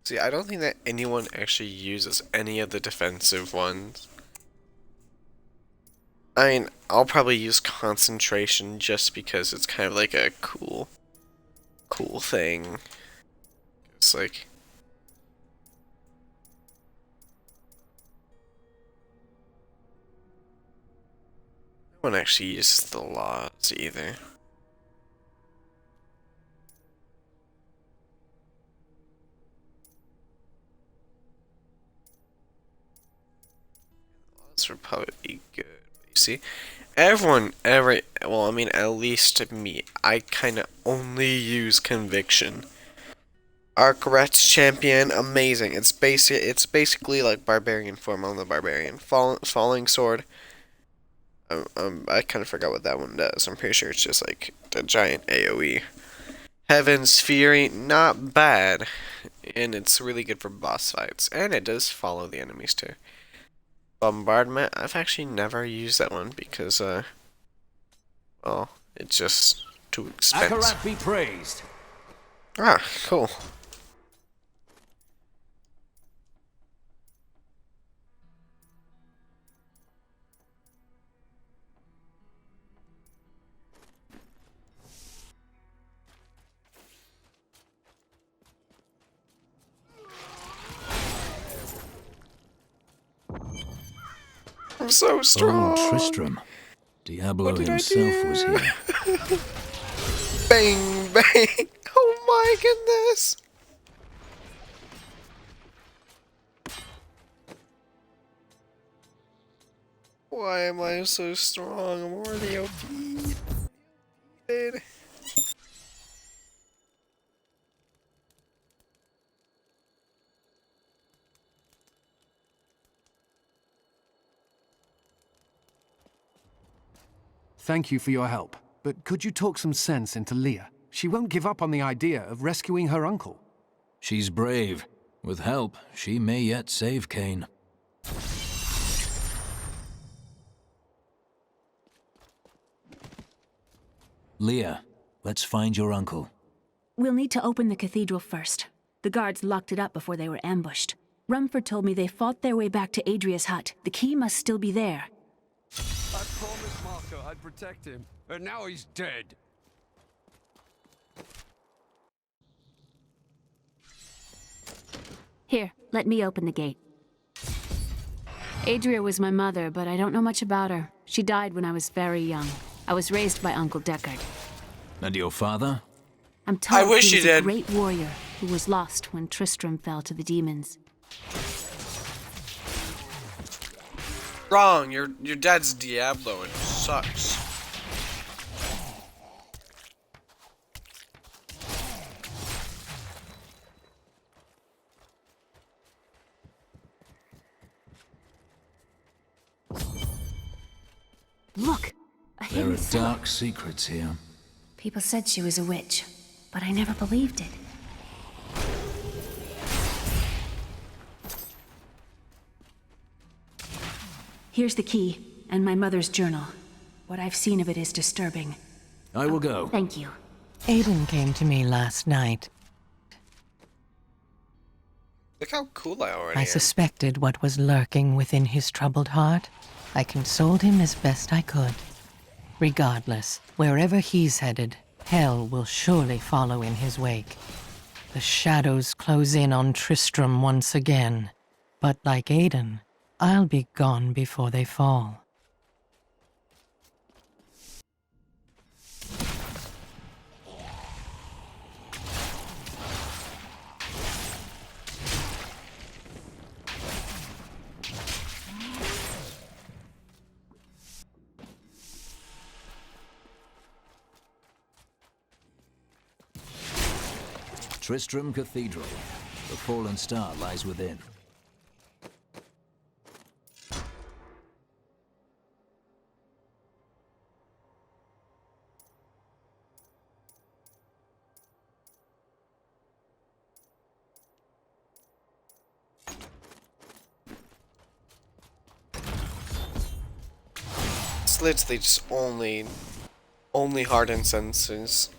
See, I don't think that anyone actually uses any of the defensive ones. I mean, I'll probably use concentration just because it's kind of like a cool thing. It's like... no one actually uses the laws either. Laws would probably be good. You see, well, I mean, at least me, I kind of only use conviction. Arcret's champion, amazing. It's basically like barbarian form on the barbarian. Falling sword. I kind of forgot what that one does. I'm pretty sure it's just like the giant AoE. Heaven's Fury, not bad, and it's really good for boss fights, and it does follow the enemies too. Bombardment, I've actually never used that one because, well, it's just too expensive. Akarat be praised. Ah, cool. I'm so strong. Oh, Tristram. Diablo himself was here. Bang, bang. Oh my goodness. Why am I so strong? I'm already OP. Thank you for your help, but could you talk some sense into Leah? She won't give up on the idea of rescuing her uncle. She's brave. With help, she may yet save Cain. Leah, let's find your uncle. We'll need to open the cathedral first. The guards locked it up before they were ambushed. Rumford told me they fought their way back to Adria's hut. The key must still be there. I promised Marco I'd protect him, and now he's dead. Here, let me open the gate. Adria was my mother, but I don't know much about her. She died when I was very young. I was raised by Uncle Deckard. And your father? I'm told I wish he was he a did. great warrior who was lost when Tristram fell to the demons. Wrong. Your dad's Diablo. It sucks. Look! A There hidden are cellar. dark secrets here. People said she was a witch, but I never believed it. Here's the key, and my mother's journal. What I've seen of it is disturbing. I will go. Thank you. Aiden came to me last night. Look how cool I already I am. suspected what was lurking within his troubled heart. I consoled him as best I could. Regardless, wherever he's headed, hell will surely follow in his wake. The shadows close in on Tristram once again, but like Aiden, I'll be gone before they fall. Tristram Cathedral. The fallen star lies within. It's literally just only hard incenses.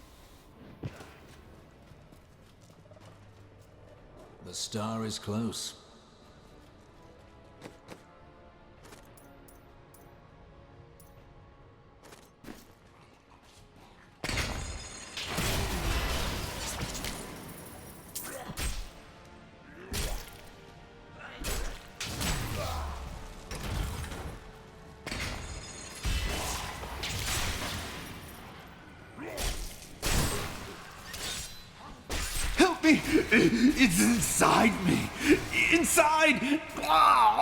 The star is close. Help me! It's inside me! Inside! Ah!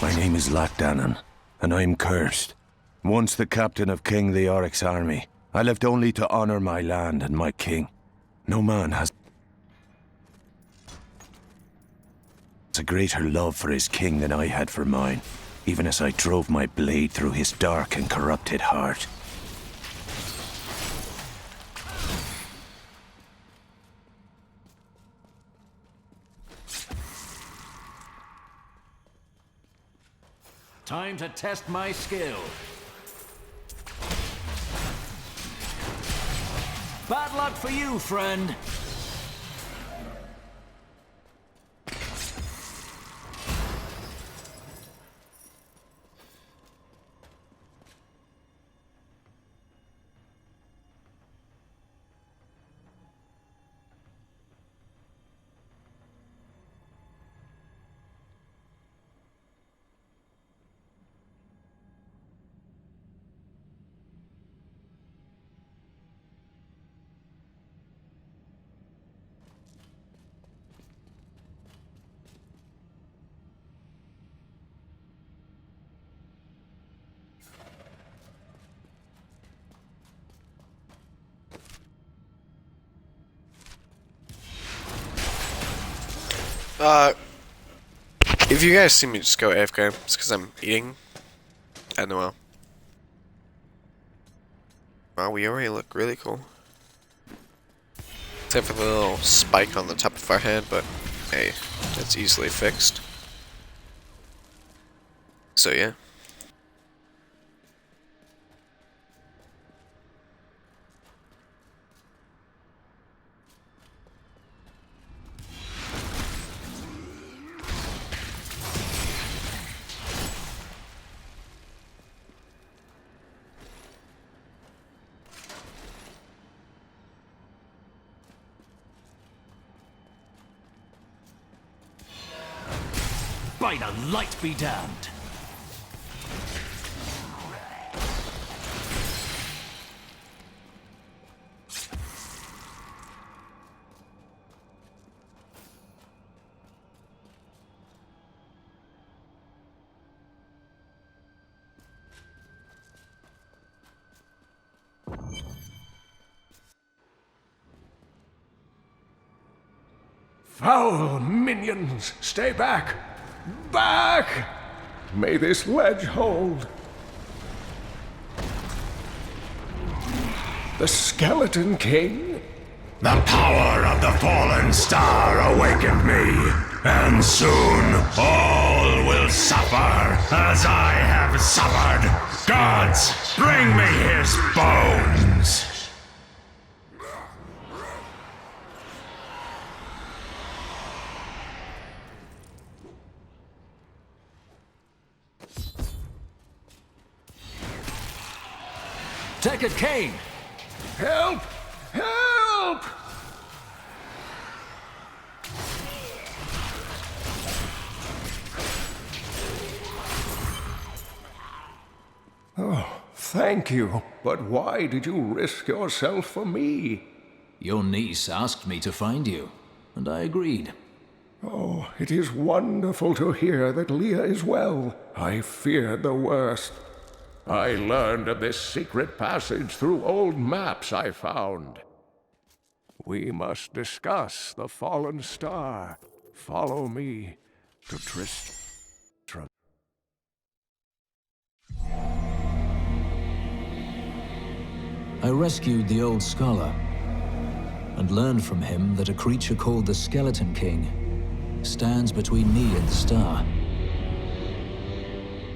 My name is Lachdanan, and I'm cursed. Once the captain of King Leoric's army, I lived only to honor my land and my king. No man has a greater love for his king than I had for mine, even as I drove my blade through his dark and corrupted heart. Time to test my skill. Bad luck for you, friend. If you guys see me just go AFK, it's because I'm eating. I know. Wow, we already look really cool. Except for the little spike on the top of our head, but hey, that's easily fixed. So yeah. By the light be damned! Foul minions, stay back! Back! May this ledge hold. The Skeleton King? The power of the fallen star awakened me, and soon all will suffer as I have suffered. Gods, bring me his bones! Deckard Cain! Help! Help! Oh, thank you. But why did you risk yourself for me? Your niece asked me to find you, and I agreed. Oh, it is wonderful to hear that Leah is well. I feared the worst. I learned of this secret passage through old maps I found. We must discuss the fallen star. Follow me to Tristram. I rescued the old scholar, and learned from him that a creature called the Skeleton King stands between me and the star.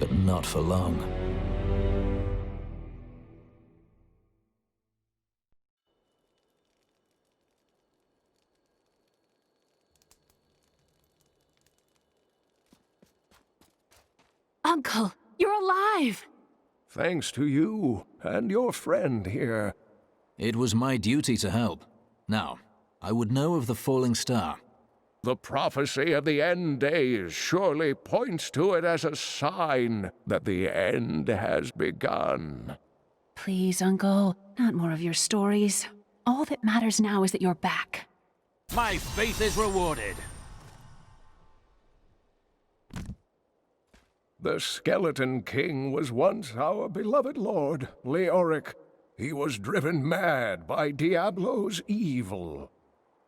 But not for long. Uncle, you're alive! Thanks to you and your friend here. It was my duty to help. Now, I would know of the falling star. The prophecy of the end days surely points to it as a sign that the end has begun. Please, Uncle, not more of your stories. All that matters now is that you're back. My faith is rewarded. The Skeleton King was once our beloved lord, Leoric. He was driven mad by Diablo's evil.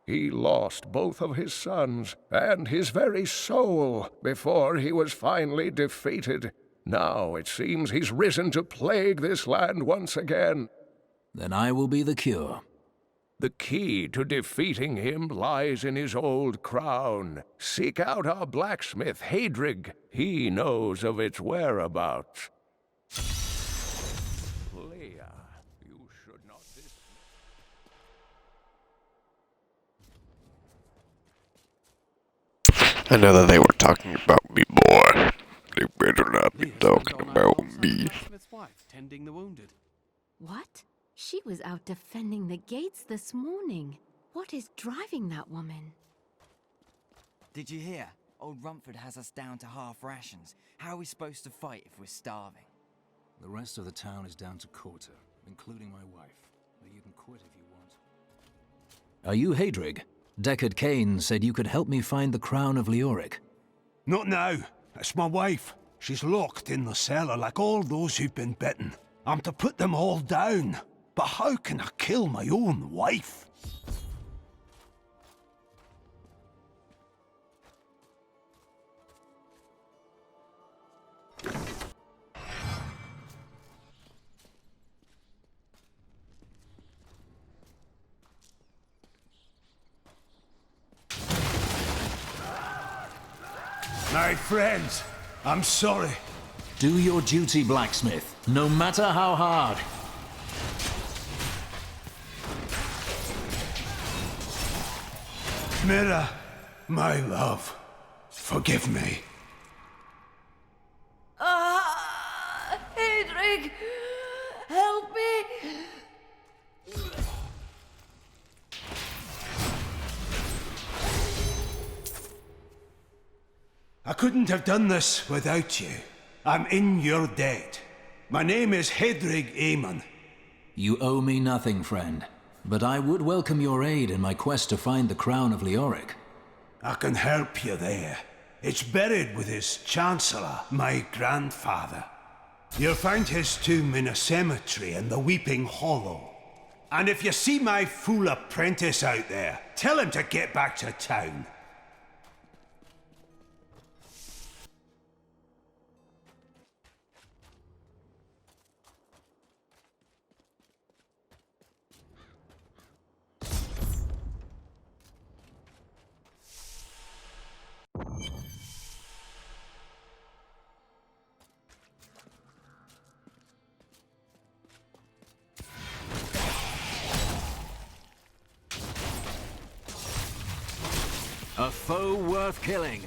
He lost both of his sons and his very soul before he was finally defeated. Now it seems he's risen to plague this land once again. Then I will be the cure. The key to defeating him lies in his old crown. Seek out our blacksmith, Hadrig. He knows of its whereabouts. Leah, you should not... I know that they were talking about me, boy. They better not be talking about me. Tending the wounded. What? She was out defending the gates this morning. What is driving that woman? Did you hear? Old Rumford has us down to half rations. How are we supposed to fight if we're starving? The rest of the town is down to quarter, including my wife. But you can quit if you want. Are you Hadrig? Deckard Cain said you could help me find the crown of Leoric. Not now. It's my wife. She's locked in the cellar like all those who've been bitten. I'm to put them all down. But how can I kill my own wife? My friends, I'm sorry. Do your duty, blacksmith, no matter how hard. Mira, my love, forgive me. Hedrig, help me. I couldn't have done this without you. I'm in your debt. My name is Hedrig Aemon. You owe me nothing, friend. But I would welcome your aid in my quest to find the crown of Leoric. I can help you there. It's buried with his Chancellor, my grandfather. You'll find his tomb in a cemetery in the Weeping Hollow. And if you see my fool apprentice out there, tell him to get back to town. A foe worth killing.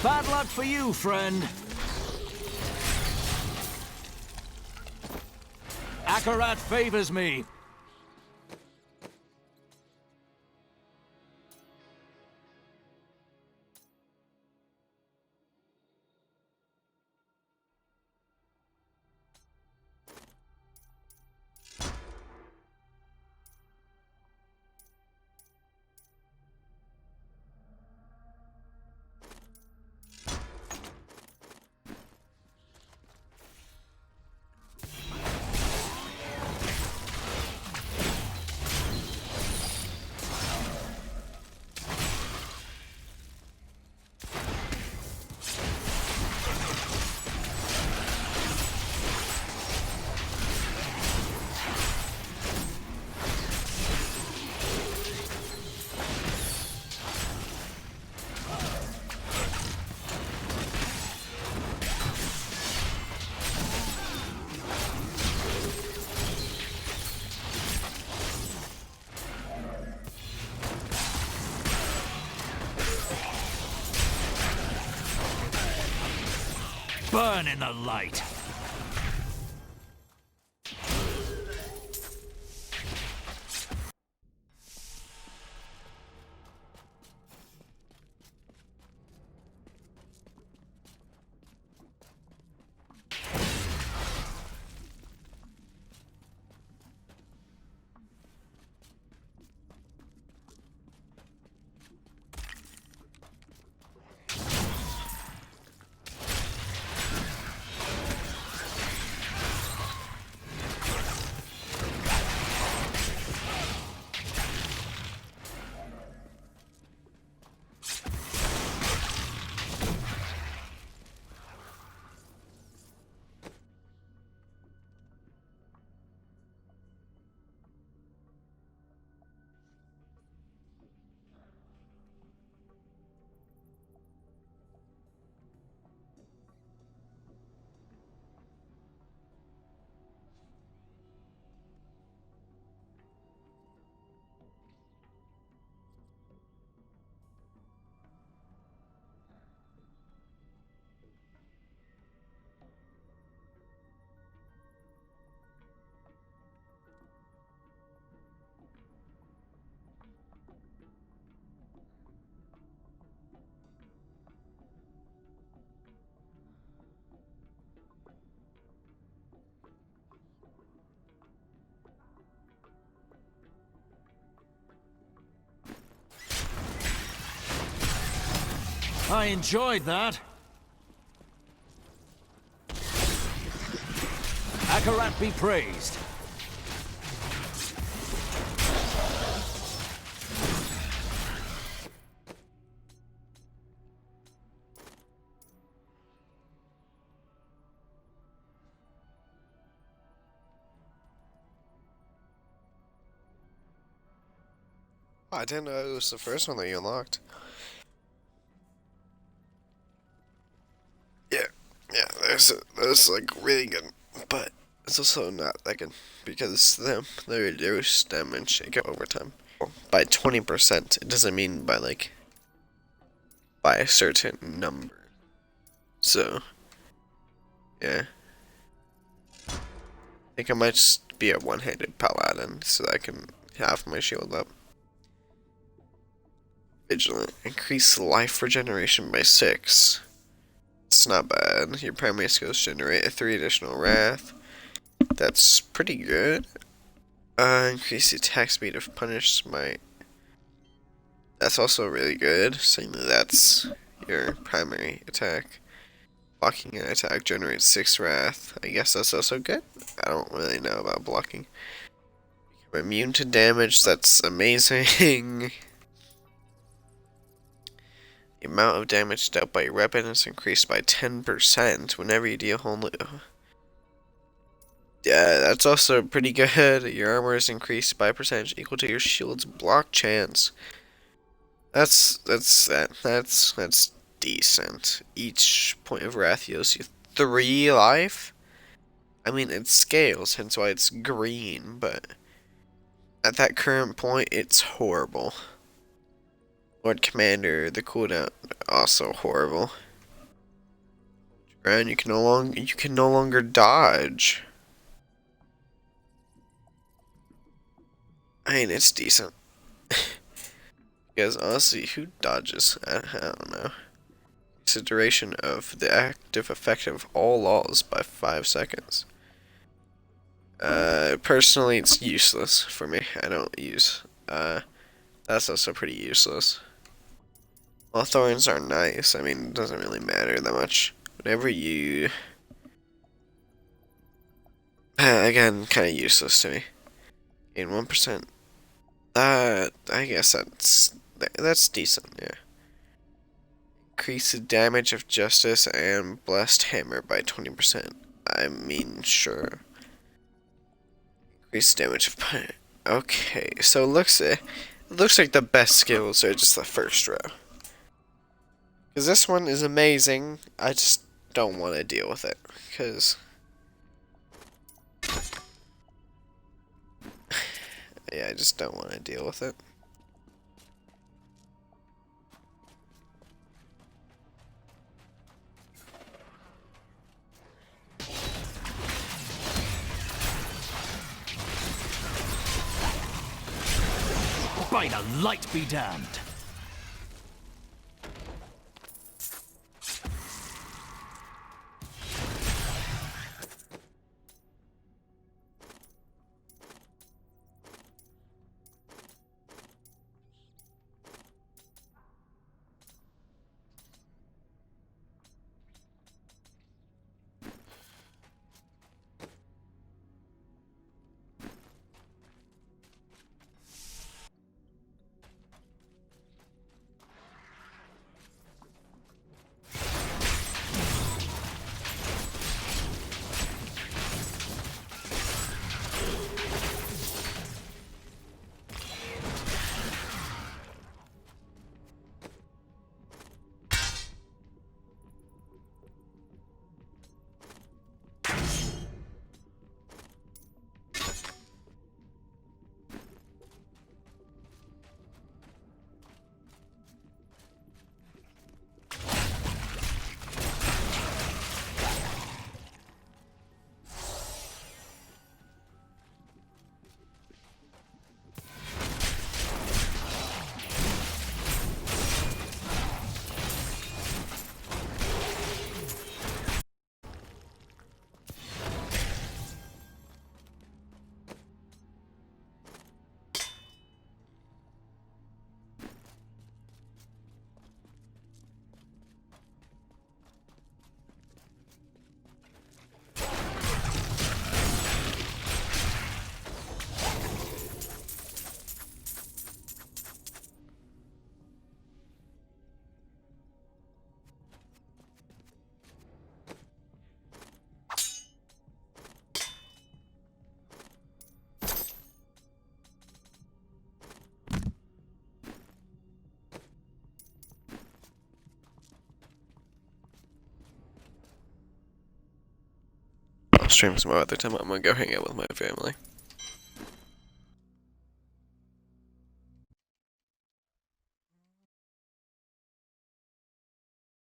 Bad luck for you, friend. Akarat favors me. Burn in the light. I enjoyed that. Akarat be praised. I didn't know it was the first one that you unlocked. Yeah, that's like really good, but it's also not that good because they reduce damage over time by 20%. It doesn't mean by like by a certain number. So yeah, I think I might just be a one-handed paladin so that I can have my shield up. Vigilant, increase life regeneration by 6. It's not bad. Your primary skills generate 3 additional wrath. That's pretty good. Increase the attack speed of punish smite. That's also really good, saying that that's your primary attack. Blocking an attack generates 6 wrath. I guess that's also good. I don't really know about blocking. Become immune to damage. That's amazing. The amount of damage dealt by your weapon is increased by 10% whenever you deal only. Yeah, that's also pretty good. Your armor is increased by a percentage equal to your shield's block chance. That's decent. Each point of wrath heals you 3 life. I mean, it scales, hence why it's green, but at that current point, it's horrible. Lord Commander, the cooldown also horrible. And you can no longer dodge. I mean, it's decent. Because honestly, who dodges? I don't know. It's the duration of the active effect of all laws by 5 seconds. Personally, it's useless for me. I don't use. That's also pretty useless. Well, thorns are nice. I mean, it doesn't really matter that much. Whenever you... again, kind of useless to me. Gain 1%. I guess that's decent, yeah. Increase the damage of Justice and Blessed Hammer by 20%. I mean, sure. Increase damage of... Okay, so it looks like the best skills are just the first row. Because this one is amazing, I just don't want to deal with it. Because... yeah, I just don't want to deal with it. By the light be damned! stream some other time. I'm gonna go hang out with my family.